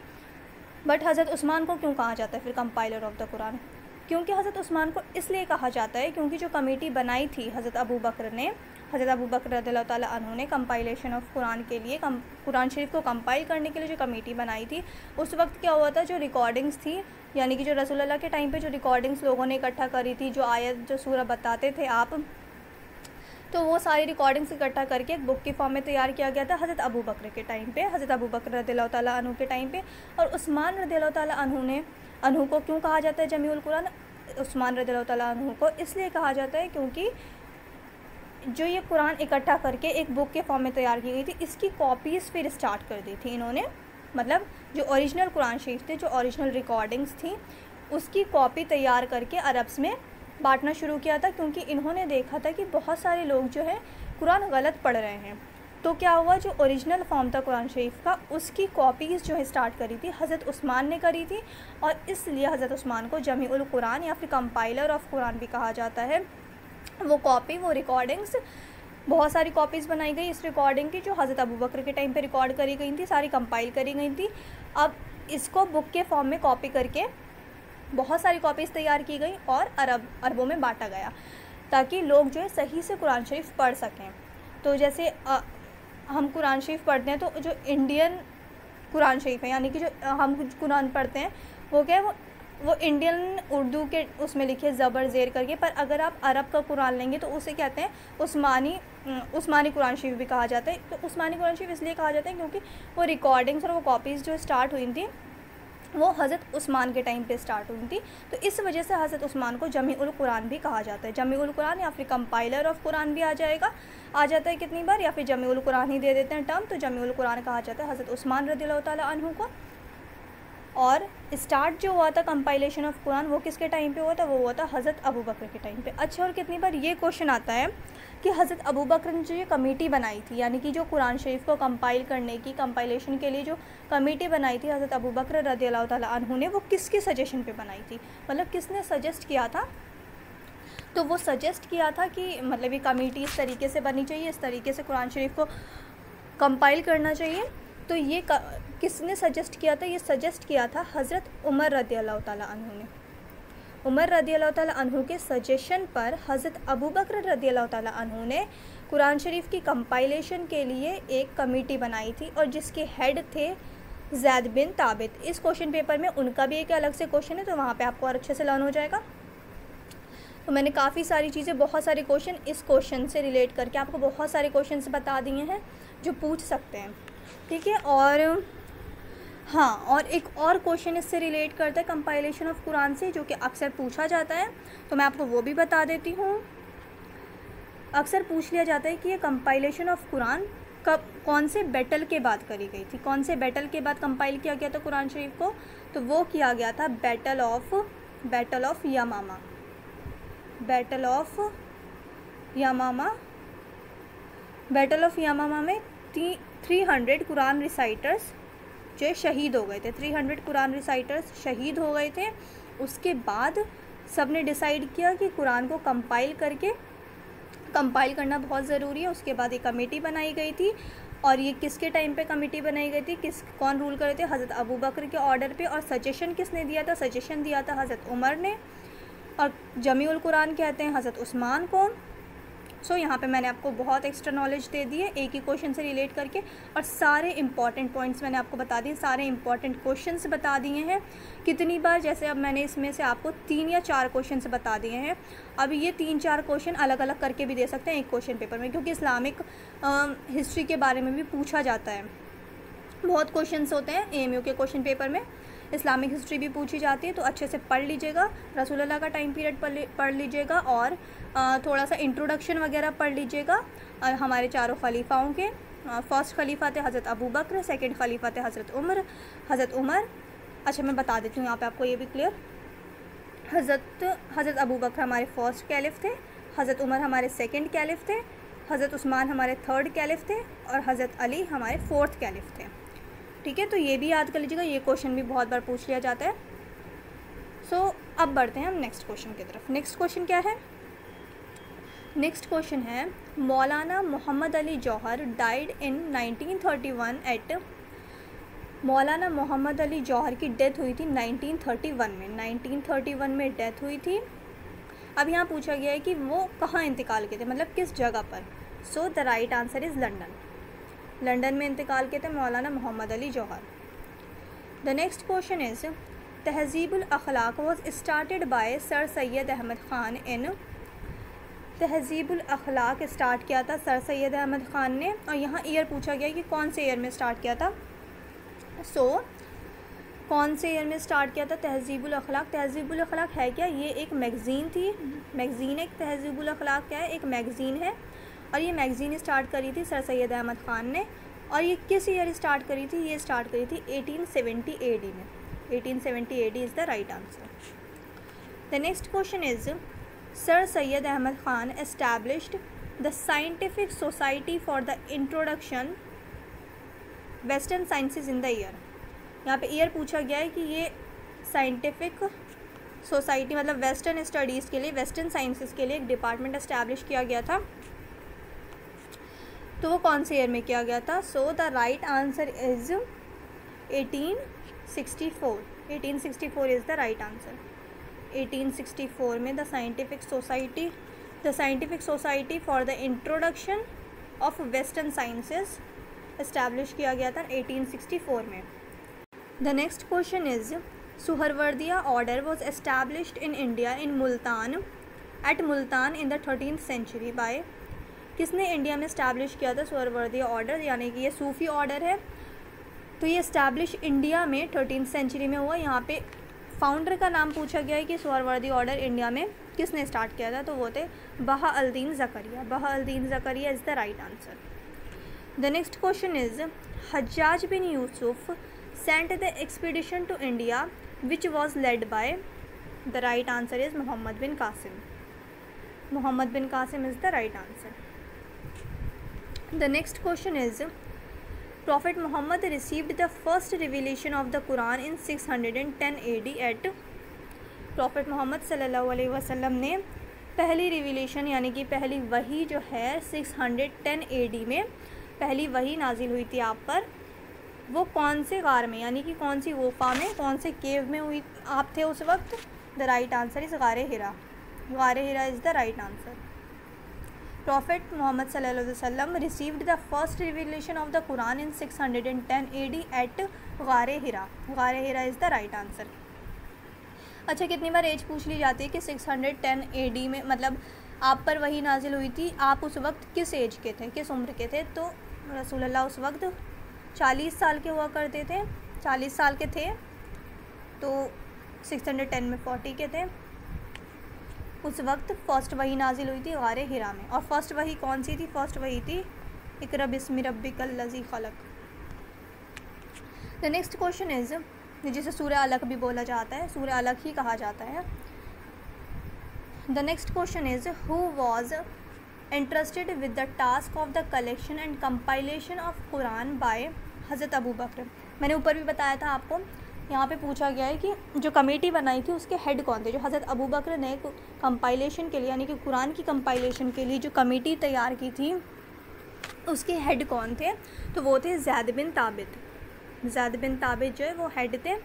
बट हज़रत उस्मान को क्यों कहा जाता है फिर कंपाइलर ऑफ द कुरान? क्योंकि हज़रत उस्मान को इसलिए कहा जाता है क्योंकि जो कमेटी बनाई थी हज़रत अबू बकर रज़ियल्लाहु ताला अन्हु ने कंपाइलेशन ऑफ कुरान के लिए, कुरान शरीफ को कंपाइल करने के लिए जो कमेटी बनाई थी, उस वक्त क्या हुआ था, जो रिकॉर्डिंग्स थी यानी कि जो रसूलुल्लाह के टाइम पे जो रिकॉर्डिंग्स लोगों ने इकट्ठा करी थी, जो आयत जो सूरह बताते थे आप, तो वो सारी रिकॉर्डिंग्स इकट्ठा करके एक बुक की फॉर्म में तैयार किया गया था हज़रत अबू बकर के टाइम पे, हज़रत अबू बकर रज़ियल्लाहु ताला अन्हु के टाइम पे। और उस्मान रज़ियल्लाहु ताला अन्हु को क्यों कहा जाता है जमीउल कुरान? उस्मान रज़ियल्लाहु ताला अन्हु को इसलिए कहा जाता है क्योंकि जो ये कुरान इकट्ठा करके एक बुक के फॉर्म में तैयार की गई थी, इसकी कॉपीज़ फिर स्टार्ट कर दी थी इन्होंने। मतलब जो ओरिजिनल कुरान शरीफ थे, जो ओरिजिनल रिकॉर्डिंग्स थी, उसकी कॉपी तैयार करके अरब्स में बांटना शुरू किया था, क्योंकि इन्होंने देखा था कि बहुत सारे लोग जो है कुरान गलत पढ़ रहे हैं। तो क्या हुआ, जो ओरिजिनल फॉर्म था कुरान शरीफ का, उसकी कॉपीज़ जो है स्टार्ट करी थी हज़रत उस्मान ने करी थी, और इसलिए हज़रत उस्मान को जमीउल कुरान या फिर कंपाइलर ऑफ कुरान भी कहा जाता है। वो कॉपी, वो रिकॉर्डिंग्स, बहुत सारी कॉपीज़ बनाई गई इस रिकॉर्डिंग की, जो हज़रत अबू बकर के टाइम पे रिकॉर्ड करी गई थी, सारी कंपाइल करी गई थी। अब इसको बुक के फॉर्म में कॉपी करके बहुत सारी कॉपीज़ तैयार की गई और अरबों में बांटा गया, ताकि लोग जो है सही से कुरान शरीफ पढ़ सकें। तो जैसे हम कुरान शरीफ पढ़ते हैं, तो जो इंडियन कुरान शरीफ है, यानी कि जो हम कुरान पढ़ते हैं, वो क्या है, वो इंडियन उर्दू के उसमें लिखे ज़बर ज़ेर करके। पर अगर आप अरब का कुरान लेंगे तो उसे कहते हैं उस्मानी कुरान शरीफ भी कहा जाता है। तो उस्मानी कुरान शरीफ इसलिए कहा जाता है क्योंकि वो रिकॉर्डिंग्स और वो कॉपीज़ जो स्टार्ट हुई थी वो हज़रत उस्मान के टाइम पे स्टार्ट हुई थी। तो इस वजह से हज़रत उस्मान को जमीउल कुरान भी कहा जाता है। जमीउल कुरान या फिर कंपाइलर ऑफ कुरान भी आ जाता है कितनी बार, या फिर जमीउल कुरान ही दे देते हैं टर्म। तो जमीउल कुरान कहा जाता है हज़रत उस्मान रज़ियल्लाहु ताला अन्हु को। और स्टार्ट जो हुआ था कंपाइलेशन ऑफ कुरान, वो किसके टाइम पे हुआ था, वो हुआ था हज़रत अबू बकर के टाइम पे। अच्छा, और कितनी बार ये क्वेश्चन आता है कि हज़रत अबू बकर ने जो ये कमेटी बनाई थी, यानी कि जो कुरान शरीफ को कंपाइल करने की, कंपाइलेशन के लिए जो कमेटी बनाई थी हज़रत अबू बकर रज़ियल्लाहु ताला अन्हु ने, वो किसके सजेशन पे बनाई थी, मतलब किसने सजेस्ट किया था। तो वो सजेस्ट किया था कि मतलब ये कमेटी इस तरीके से बनी चाहिए, इस तरीके से कुरान शरीफ को कंपाइल करना चाहिए। तो ये किसने सजेस्ट किया था, ये सजेस्ट किया था हज़रत उमर रज़ियल्लाहु ताला अन्हु ने। उमर रज़ियल्लाहु ताला अन्हु के सजेशन पर हज़रत अबू बकर रज़ियल्लाहु ताला अन्हु ने कुरान शरीफ की कंपाइलेशन के लिए एक कमेटी बनाई थी, और जिसके हेड थे ज़ैद बिन ताबित। इस क्वेश्चन पेपर में उनका भी एक अलग से क्वेश्चन है, तो वहाँ पे आपको और अच्छे से लर्न हो जाएगा। तो मैंने काफ़ी सारी चीज़ें, बहुत सारे क्वेश्चन इस क्वेश्चन से रिलेट करके आपको बहुत सारे क्वेश्चन बता दिए हैं जो पूछ सकते हैं, ठीक है। और हाँ, और एक और क्वेश्चन इससे रिलेट करता है कंपाइलेशन ऑफ कुरान से, जो कि अक्सर पूछा जाता है, तो मैं आपको वो भी बता देती हूँ। अक्सर पूछ लिया जाता है कि ये कंपाइलेशन ऑफ कुरान कब, कौन से बैटल के बाद करी गई थी, कौन से बैटल के बाद कंपाइल किया गया था कुरान शरीफ को। तो वो किया गया था battle of Yamama. Battle of यमामा में 300 कुरान रिसाइटर्स जो शहीद हो गए थे। 300 कुरान रिसाइटर्स शहीद हो गए थे। उसके बाद सब ने डिसाइड किया कि कुरान को कंपाइल करना बहुत ज़रूरी है। उसके बाद एक कमेटी बनाई गई थी, और ये किसके टाइम पे कमेटी बनाई गई थी, कौन रूल करे थे, हज़रत अबू बकर के ऑर्डर पे। और सजेशन किसने दिया था, सजेशन दिया था हज़रत उमर ने। और जमीउल कुरान कहते हैं हज़रत उस्मान को। सो यहाँ पे मैंने आपको बहुत एक्स्ट्रा नॉलेज दे दी है एक ही क्वेश्चन से रिलेट करके, और सारे इंपॉर्टेंट पॉइंट्स मैंने आपको बता दिए, सारे इंपॉर्टेंट क्वेश्चंस बता दिए हैं। कितनी बार, जैसे अब मैंने इसमें से आपको 3 या 4 क्वेश्चंस बता दिए हैं। अब ये 3-4 क्वेश्चन अलग अलग करके भी दे सकते हैं एक क्वेश्चन पेपर में, क्योंकि इस्लामिक हिस्ट्री के बारे में भी पूछा जाता है। बहुत क्वेश्चंस होते हैं AMU के क्वेश्चन पेपर में, इस्लामिक हिस्ट्री भी पूछी जाती है। तो अच्छे से पढ़ लीजिएगा, रसूलुल्लाह का टाइम पीरियड पढ़ लीजिएगा, और थोड़ा सा इंट्रोडक्शन वगैरह पढ़ लीजिएगा हमारे चारों खलीफाओं के। फर्स्ट खलीफा थे हज़रत अबू बकर, सेकंड खलीफा थे हज़रत उमर। अच्छा, मैं बता देती हूँ यहाँ पे आपको ये भी क्लियर। हज़रत अबू बकर हमारे फर्स्ट कैलिफ थे, हज़रत उमर हमारे सेकंड कैलिफ थे, हज़रत उस्मान हमारे थर्ड कैलिफ थे, और हज़रत अली हमारे फोर्थ कैलिफ थे, ठीक है। तो ये भी याद कर लीजिएगा, ये क्वेश्चन भी बहुत बार पूछ लिया जाता है। सो अब बढ़ते हैं हम नेक्स्ट क्वेश्चन की तरफ। नेक्स्ट क्वेश्चन क्या है, नेक्स्ट क्वेश्चन है मौलाना मोहम्मद अली जौहर डाइड इन 1931 एट। मौलाना मोहम्मद अली जौहर की डेथ हुई थी 1931 में। 1931 में डेथ हुई थी। अब यहाँ पूछा गया है कि वो कहाँ इंतकाल किए थे, मतलब किस जगह पर। So the right answer is London में इंतकाल किए थे मौलाना Mohammad Ali Jauhar. The next question is Tahzeebul Akhlaq was started by sir Syed Ahmad Khan in. Tahzeebul Akhlaq start किया था सर सैयद अहमद ख़ान ने, और यहाँ ईयर पूछा गया कि कौन से ईयर में स्टार्ट किया था। कौन से ईयर में स्टार्ट किया था तहज़ीबुल अखलाक। तहज़ीबुल अखलाक है क्या, ये एक मैगज़ीन थी, मैगज़ीन है। तहज़ीबुल अखलाक क्या है, एक मैगज़ीन है, और ये मैगज़ीन स्टार्ट करी थी सर सैयद अहमद ख़ान ने। और ये किस ईयर स्टार्ट करी थी, ये स्टार्ट करी थी 1870 AD में। 1870 AD is the right answer. The next question is sir Syed Ahmad Khan established the scientific society for the introduction western sciences in the year. यहाँ पे ईयर पूछा गया है कि ये साइंटिफिक सोसाइटी मतलब वेस्टर्न स्टडीज़ के लिए, वेस्टर्न साइंसेस के लिए एक डिपार्टमेंट इस्टेब्लिश किया गया था, तो वो कौन से ईयर में किया गया था? So the right answer is 1864। 1864 is the right answer. 1864 में the scientific society for the introduction of western sciences establish किया गया था 1864 में। The next question is Suhrawardiyya order was established in India in Multan in the 13th century by. किसने India में इस्टेब्लिश किया था सुहरवर्दिया ऑर्डर? यानी कि ये सूफ़ी ऑर्डर है, तो ये इस्टेब्लिश इंडिया में 13th सेंचुरी में हुआ। यहाँ पे फाउंडर का नाम पूछा गया है कि सुहरवर्दी ऑर्डर इंडिया में किसने स्टार्ट किया था, तो वो थे Bahauddin Zakariya. Bahauddin Zakariya is the right answer. The next question is Hajjaj bin Yusuf sent the expedition to India which was led by. The right answer is Muhammad bin Qasim. Muhammad bin Qasim is the right answer. The next question is Prophet Muhammad received the first revelation of the Quran in 610 AD at। Prophet Muhammad सल्लल्लाहु अलैहि वसल्लम ने पहली revelation यानी कि पहली वही जो है 610 AD में पहली वही नाजिल हुई थी आप पर, वो कौन से गार में यानी कि कौन सी गुफा में, कौन से केव में हुई आप थे उस वक्त? The right answer is Ghare Hira. Ghare Hira is the right answer. Prophet Muhammad sallallahu alaihi wasallam received the first revelation of the Quran in 610 AD at गारे Hira. Ghare Hira is the right answer. अच्छा, कितनी बार as पूछ ली जाती है कि 610 AD में मतलब आप पर वही नाजिल हुई थी, आप उस वक्त किस एज के थे, किस उम्र के थे? तो रसूलुल्लाह उस वक्त 40 साल के हुआ करते थे, 40 साल के थे, तो 610 में 40 के थे। उस वक्त फ़र्स्ट वही नाजिल हुई थी गारे हिरा में। और फर्स्ट वही कौन सी थी? फर्स्ट वही थी Iqra बिस्मि रब्बिकल लज़ी खलक़। The next question is, जिसे सूरह अलक़ भी बोला जाता है, सूरह अलक़ ही कहा जाता है। The next question is who was interested with the task of the collection and compilation of Quran by Hazrat Abu बकर। मैंने ऊपर भी बताया था आपको, यहाँ पे पूछा गया है कि जो कमेटी बनाई थी उसके हेड कौन थे? जो हज़रत अबू बकर ने कंपाइलेशन के लिए यानी कि कुरान की कंपाइलेशन के लिए जो कमेटी तैयार की थी उसके हेड कौन थे? तो वो थे ज़ैद बिन ताबित। ज़ैद बिन ताबित जो है वो हेड थे।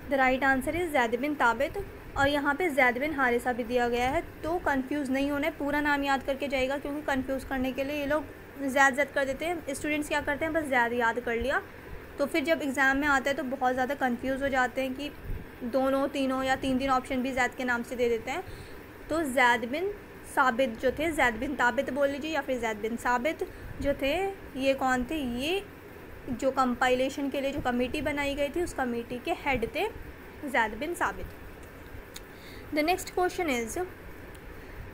द राइट आंसर इज़ ज़ैद बिन ताबित। और यहाँ पे ज़ैद बिन हारिसा भी दिया गया है, तो कंफ्यूज नहीं होना है, पूरा नाम याद करके जाएगा, क्योंकि कंफ्यूज करने के लिए ये लोग ज़ैद कर देते हैं। स्टूडेंट्स क्या करते हैं, बस ज़ैद याद कर लिया, तो फिर जब एग्ज़ाम में आता है तो बहुत ज़्यादा कंफ्यूज हो जाते हैं कि दोनों तीनों या तीन ऑप्शन भी ज़ैद के नाम से दे देते हैं। तो ज़ैद बिन साबित जो थे, ज़ैद बिन ताबित बोल लीजिए या फिर ज़ैद बिन साबित जो थे, ये कौन थे? ये जो कंपाइलेशन के लिए जो कमेटी बनाई गई थी उस कमेटी के हेड थे Zaid bin Sabit. The next question is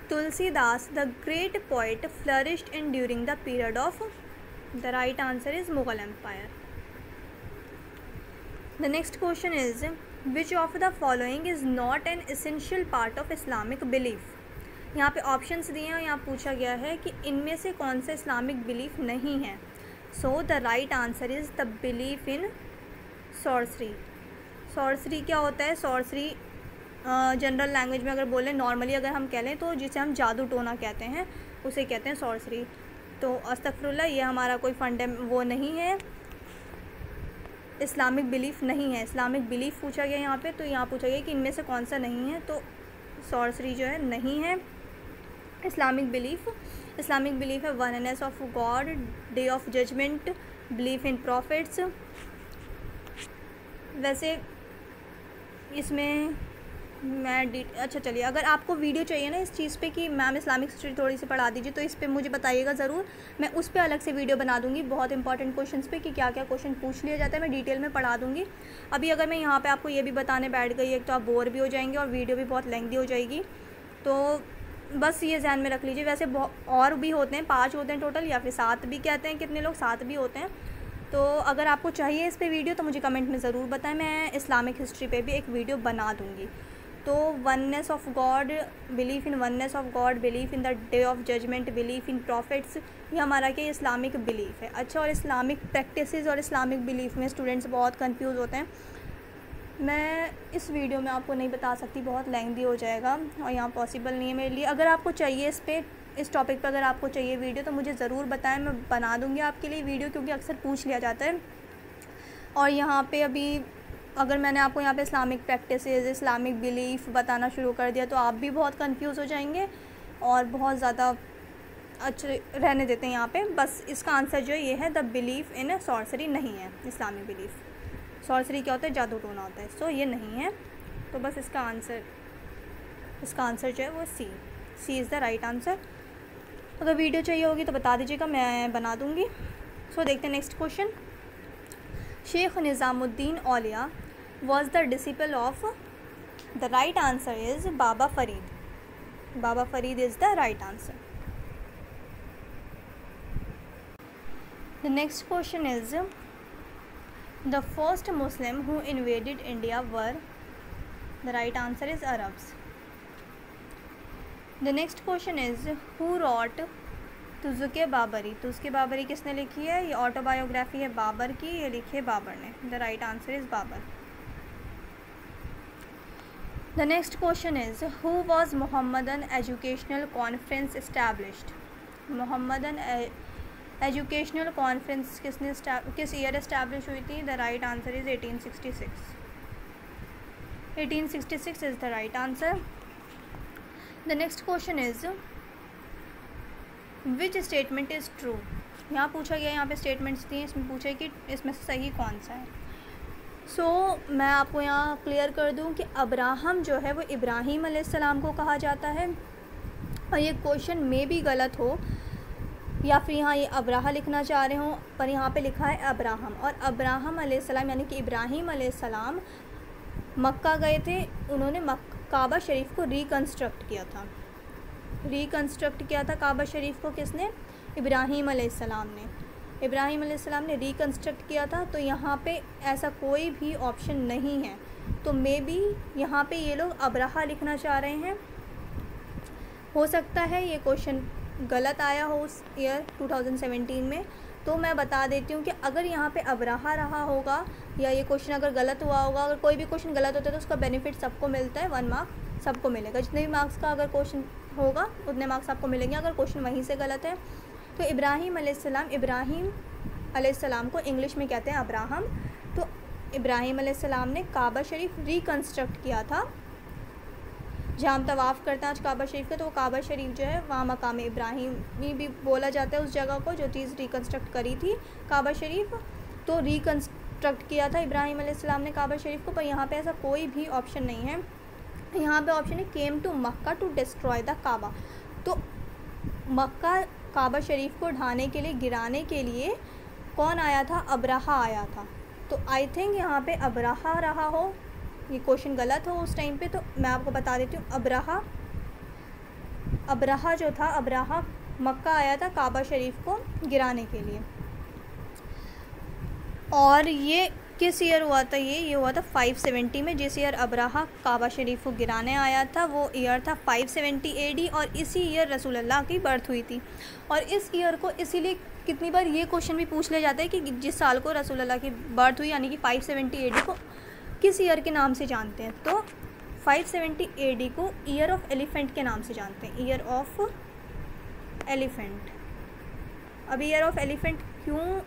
Tulsidas the great poet flourished in during the period of. The right answer is Mughal empire. The next question is which of the following is not an essential part of Islamic belief. यहाँ पे options दिए हैं, यहाँ पूछा गया है कि इनमें से कौन सा इस्लामिक बिलीफ नहीं है। So the right answer is the belief in sorcery. Sorcery क्या होता है? सॉर्सरी जनरल लैंग्वेज में अगर बोलें, नॉर्मली अगर हम कह लें तो जिसे हम जादू टोना कहते हैं उसे कहते हैं सॉर्सरी। तो अस्तगफिरुल्लाह, ये हमारा कोई वो नहीं है, इस्लामिक बिलीफ नहीं है। इस्लामिक बिलीफ पूछा गया यहाँ पे, तो यहाँ पूछा गया कि इनमें से कौन सा नहीं है, तो सॉर्सरी जो है नहीं है इस्लामिक बिलीफ। इस्लामिक बिलीफ है oneness of God, day of judgement, belief in prophets. वैसे इसमें मैं अच्छा चलिए, अगर आपको वीडियो चाहिए ना इस चीज़ पे कि मैम इस्लामिक हिस्ट्री थोड़ी सी पढ़ा दीजिए, तो इस पे मुझे बताइएगा ज़रूर, मैं उस पे अलग से वीडियो बना दूँगी बहुत इंपॉर्टेंट क्वेश्चंस पे कि क्या क्या क्वेश्चन पूछ लिया जाता है, मैं डिटेल में पढ़ा दूँगी। अभी अगर मैं यहाँ पे आपको ये भी बताने बैठ गई एक तो आप बोर भी हो जाएंगे और वीडियो भी बहुत लेंथी हो जाएगी, तो बस ये ध्यान में रख लीजिए। वैसे और भी होते हैं, 5 होते हैं टोटल, या फिर 7 भी कहते हैं, कितने लोग 7 भी होते हैं। तो अगर आपको चाहिए इस पे वीडियो तो मुझे कमेंट में ज़रूर बताएं, मैं इस्लामिक हिस्ट्री पे भी एक वीडियो बना दूँगी। तो oneness of God, belief in oneness of God, belief in the day of judgement, belief in prophets, ये हमारा क्या इस्लामिक बिलीफ है। अच्छा, और इस्लामिक प्रैक्टिसेस और इस्लामिक बिलीफ में स्टूडेंट्स बहुत कंफ्यूज होते हैं। मैं इस वीडियो में आपको नहीं बता सकती, बहुत लेंथी हो जाएगा और यहाँ पॉसिबल नहीं है मेरे लिए। अगर आपको चाहिए इस टॉपिक पर अगर आपको चाहिए वीडियो तो मुझे ज़रूर बताएं, मैं बना दूँगी आपके लिए वीडियो, क्योंकि अक्सर पूछ लिया जाता है। और यहाँ पे अभी अगर मैंने आपको यहाँ पे इस्लामिक प्रैक्टिसेस, इस्लामिक बिलीफ बताना शुरू कर दिया तो आप भी बहुत कंफ्यूज हो जाएंगे और बहुत ज़्यादा अच्छे रहने देते हैं यहाँ पे। बस इसका आंसर जो ये है, द बिलीफ इन सॉर्सरी नहीं है इस्लामिक बिलीफ। सॉर्सरी क्या होता है? जादू टोना होता है। सो ये नहीं है, तो बस इसका आंसर जो है वो सी इज़ द राइट आंसर। अगर वीडियो चाहिए होगी तो बता दीजिएगा, मैं बना दूँगी। सो देखते हैं next question. Shaikh Nizamuddin Auliya was the disciple of, the right answer is Baba Farid. Baba Farid is the right answer. The next question is, the first Muslim who invaded India were, the right answer is Arabs. The next question is, who wrote Tuzk-e Babri? Tuzk-e Babri किसने लिखी है? ये autobiography है बाबर की, ये लिखी है बाबर ने। The right answer is Babur. The next question is, who was Mohammedan Educational Conference established? Mohammedan Educational Conference किस ईयर एस्टैब्लिश हुई थी? The right answer is 1866. 1866 is the right answer. The next question is, which statement is true? यहाँ पूछा गया, यहाँ पे statements दिए, इसमें पूछा कि इसमें से सही कौन सा है। मैं आपको यहाँ क्लियर कर दूँ कि अब्राहम जो है वो इब्राहीम अलैहिस्सलाम को कहा जाता है, और ये क्वेश्चन में भी गलत हो या फिर यहाँ ये अब्राहा लिखना चाह रहे हों, पर यहाँ पे लिखा है अब्राहम। और अब्राहम अलैहिस्सलाम यानी कि इब्राहीम अलैहिस्सलाम मक्का गए थे, उन्होंने काबा शरीफ को रिकन्स्ट्रक्ट किया था। काबा शरीफ को किसने? इब्राहीम अलैहिस्सलाम ने। इब्राहीम अलैहिस्सलाम ने रिकन्स्ट्रक्ट किया था। तो यहाँ पे ऐसा कोई भी ऑप्शन नहीं है, तो मे बी यहाँ पे ये लोग अब्राहा लिखना चाह रहे हैं। हो सकता है ये क्वेश्चन गलत आया हो उस ईयर 2017 में। तो मैं बता देती हूँ कि अगर यहाँ पे अब्राहा रहा होगा या ये क्वेश्चन अगर गलत हुआ होगा, अगर कोई भी क्वेश्चन गलत होता है तो उसका बेनिफिट सबको मिलता है, 1 मार्क सबको मिलेगा। जितने भी मार्क्स का अगर क्वेश्चन होगा उतने मार्क्स आपको मिलेंगे अगर क्वेश्चन वहीं से गलत है। तो इब्राहीम अलैहिस्सलाम को इंग्लिश में कहते हैं अब्राहम। तो इब्राहीम अलैहिस्सलाम ने काबा शरीफ रिकन्स्ट्रक्ट किया था। जहाँ हम तवाफ़ करते हैं आज काबा शरीफ का, तो वो काबा शरीफ जो है वहाँ मकाम इब्राहीमी भी बोला जाता है उस जगह को, जो चीज़ रिकन्स्ट्रक्ट करी थी काबा शरीफ। तो रिकन्स्ट्रक्ट किया था इब्राहीम अलैहिस्सलाम ने काबा शरीफ को। पर यहाँ पे ऐसा कोई भी ऑप्शन नहीं है। यहाँ पे ऑप्शन है came to Mecca to destroy the Kaaba. तो मक्का काबा शरीफ को ढाने के लिए, गिराने के लिए कौन आया था? अब्राहा आया था। तो आई थिंक यहाँ पे अब्राहा रहा हो, ये क्वेश्चन गलत हो उस टाइम पे। तो मैं आपको बता देती हूँ, अब्राहा जो था, अब्राहा मक्का आया था काबा शरीफ को गिराने के लिए। और ये किस ईयर हुआ था? ये हुआ था 570 में। जिस ईयर अब्राहा काबा शरीफ को गिराने आया था वो ईयर था 570 AD, और इसी ईयर रसूलुल्लाह की बर्थ हुई थी। और इस ईयर को इसीलिए कितनी बार ये क्वेश्चन भी पूछ लिया जाता है कि जिस साल को रसूलुल्लाह की बर्थ हुई यानी कि 570 AD को किस ईयर के नाम से जानते हैं? तो 570 AD को ईयर ऑफ एलिफेंट के नाम से जानते हैं, ईयर ऑफ एलिफेंट। अब ईयर ऑफ एलिफेंट क्यों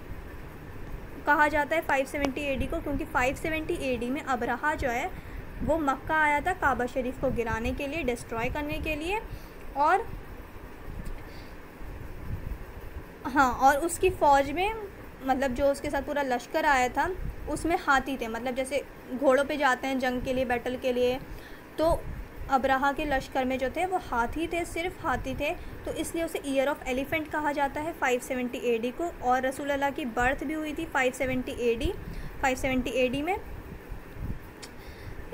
कहा जाता है 570 AD को? क्योंकि 570 AD में अब्राहा जो है वो मक्का आया था काबा शरीफ को गिराने के लिए, डिस्ट्रॉय करने के लिए। और हाँ, और उसकी फ़ौज में, मतलब जो उसके साथ पूरा लश्कर आया था उसमें हाथी थे। मतलब जैसे घोड़ों पे जाते हैं जंग के लिए, बैटल के लिए, तो अब्राहा के लश्कर में जो थे वो हाथी थे, सिर्फ हाथी थे। तो इसलिए उसे ईयर ऑफ एलिफेंट कहा जाता है 570 AD को। और रसूलुल्लाह की बर्थ भी हुई थी 570 AD में,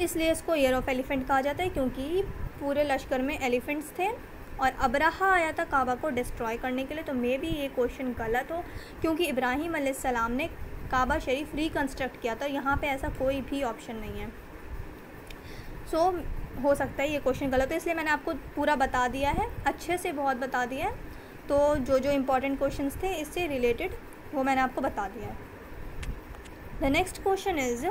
इसलिए इसको ईयर ऑफ एलिफेंट कहा जाता है, क्योंकि पूरे लश्कर में एलिफेंट्स थे और अब्राहा आया था काबा को डिस्ट्रॉय करने के लिए। तो मे बी ये क्वेश्चन गलत हो, क्योंकि इब्राहीम अलैहिस्सलाम ने काबा शरीफ रिकन्स्ट्रक्ट किया था। यहाँ पे ऐसा कोई भी ऑप्शन नहीं है। हो सकता है ये क्वेश्चन गलत हो, इसलिए मैंने आपको पूरा बता दिया है, अच्छे से बहुत बता दिया है। तो जो जो इम्पोर्टेंट क्वेश्चंस थे इससे रिलेटेड वो मैंने आपको बता दिया है। The next question is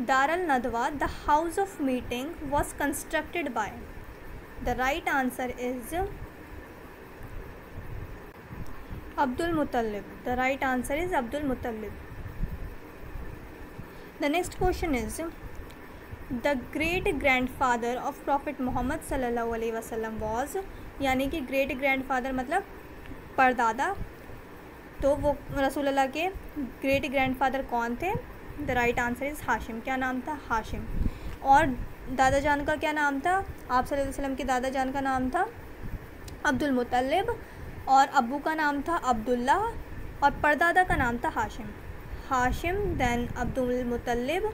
Dar al Nadwa the house of meeting was constructed by. The right answer is Abdul Muttalib. The right answer is Abdul Muttalib. The next question is the great grand father of prophet Muhammad सल्लल्लाहु अलैहि वसल्लम was, यानी कि great grand father मतलब परदादा, तो वो रसूलुल्लाह के ग्रेट ग्रैंड फादर कौन थे? The right answer is Hashim. क्या नाम था? हाशिम। और दादा जान का क्या नाम था? आप सल्लल्लाहु अलैहि वसल्लम के दादा जान का नाम था अब्दुल मुतल्लिब, और अब्बू का नाम था अब्दुल्ला, और परदादा का नाम था हाशिम। हाशिम देन अब्दुल मुतल्लिब,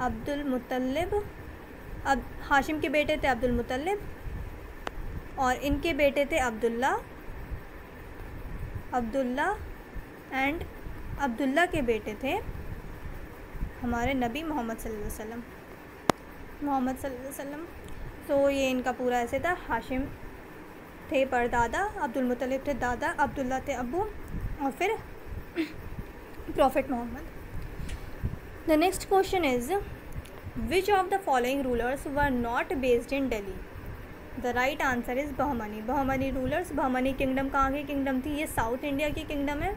अब्दुल मुतल्लिब, अब हाशिम के बेटे थे अब्दुल मुतल्लिब, और इनके बेटे थे अब्दुल्ला, अब्दुल्ला एंड अब्दुल्ला के बेटे थे हमारे नबी मोहम्मद सल्लल्लाहु अलैहि वसल्लम, मोहम्मद सल्लल्लाहु अलैहि वसल्लम। तो ये इनका पूरा ऐसे था, हाशिम थे परदादा, अब्दुल मुतल्लिब थे दादा, अब्दुल्ला थे अब्बू, और फिर prophet Muhammad. The next question is which of the following rulers were not based in Delhi. The right answer is Bahmani. Bahmani rulers, Bahmani kingdom कहाँ की किंगडम थी? ये साउथ इंडिया की किंगडम है,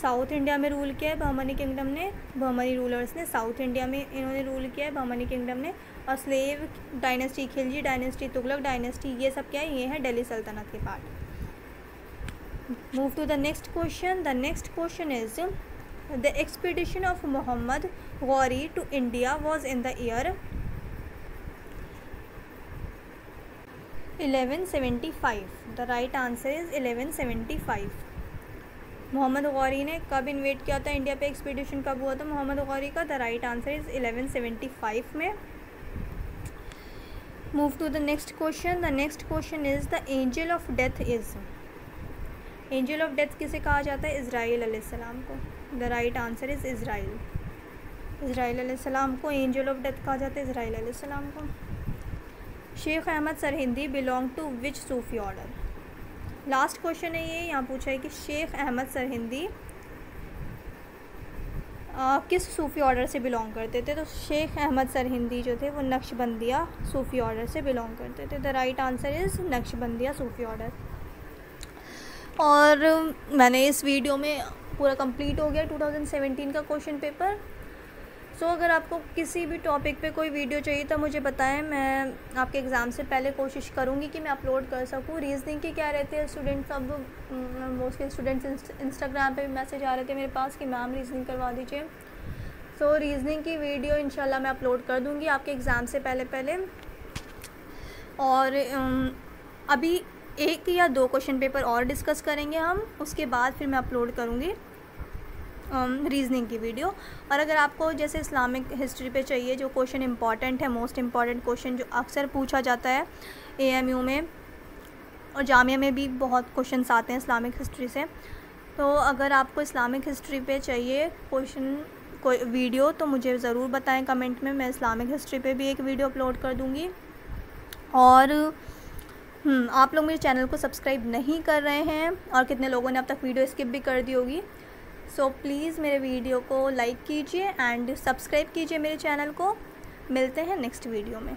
साउथ इंडिया में रूल किया है बहमनी किंगडम ने, बहमनी रूलर्स ने साउथ इंडिया में इन्होंने रूल किया है बहमनी किंगडम ने। और slave dynasty, Khilji dynasty, Tughlaq dynasty, ये सब क्या है? ये है दिल्ली सल्तनत के part. Move to the next question. The next question is the expedition of Muhammad Ghori to India was in the year 1175। The right answer is 1175। Muhammad Ghori ने कब इन्वेट किया था इंडिया पे? एक्सपीडिशन कब हुआ था मोहम्मद गौरी का? द राइट आंसर इज़ 1175 में। Move to the next question. The next question is the angel of death is. Angel of death किसे कहा जाता है? इज़राइल अलैहिस्सलाम को। The right answer is Azrael. Azrael अलैहिस्सलाम को एंजल ऑफ डेथ कहा जाता है, इज़राइल अलैहिस्सलाम को। Shaikh Ahmad Sirhindi belong to which sufi order. Last question है ये, यहाँ पूछा है कि शेख अहमद सरहिंदी किस सूफ़ी ऑर्डर से बिलोंग करते थे? तो शेख अहमद सरहिंदी जो थे वो नक्शबंदिया सूफ़ी ऑर्डर से बिलोंग करते थे। The right answer is Naqshbandiya Sufi order. और मैंने इस वीडियो में पूरा कंप्लीट हो गया 2017 का क्वेश्चन पेपर। सो अगर आपको किसी भी टॉपिक पे कोई वीडियो चाहिए तो मुझे बताएं, मैं आपके एग्ज़ाम से पहले कोशिश करूँगी कि मैं अपलोड कर सकूँ। रीज़निंग के क्या रहते हैं स्टूडेंट्स, अब मोस्टली स्टूडेंट्स इंस्टाग्राम पे भी मैसेज आ रहे थे मेरे पास कि मैम रीज़निंग करवा दीजिए। सो रीज़निंग की वीडियो इंशाल्लाह मैं अपलोड कर दूँगी आपके एग्ज़ाम से पहले। और अभी एक या दो क्वेश्चन पेपर और डिस्कस करेंगे हम, उसके बाद फिर मैं अपलोड करूँगी रीज़निंग की वीडियो। और अगर आपको जैसे इस्लामिक हिस्ट्री पे चाहिए जो क्वेश्चन इंपॉर्टेंट है, मोस्ट इम्पॉर्टेंट क्वेश्चन जो अक्सर पूछा जाता है AMU में और जामिया में भी बहुत क्वेश्चंस आते हैं इस्लामिक हिस्ट्री से, तो अगर आपको इस्लामिक हिस्ट्री पे चाहिए क्वेश्चन कोई वीडियो तो मुझे ज़रूर बताएं कमेंट में, मैं इस्लामिक हिस्ट्री पे भी एक वीडियो अपलोड कर दूँगी। और आप लोग मेरे चैनल को सब्सक्राइब नहीं कर रहे हैं और कितने लोगों ने अब तक वीडियो स्किप भी कर दी होगी। सो प्लीज़ मेरे वीडियो को लाइक कीजिए एंड सब्सक्राइब कीजिए मेरे चैनल को। मिलते हैं नेक्स्ट वीडियो में।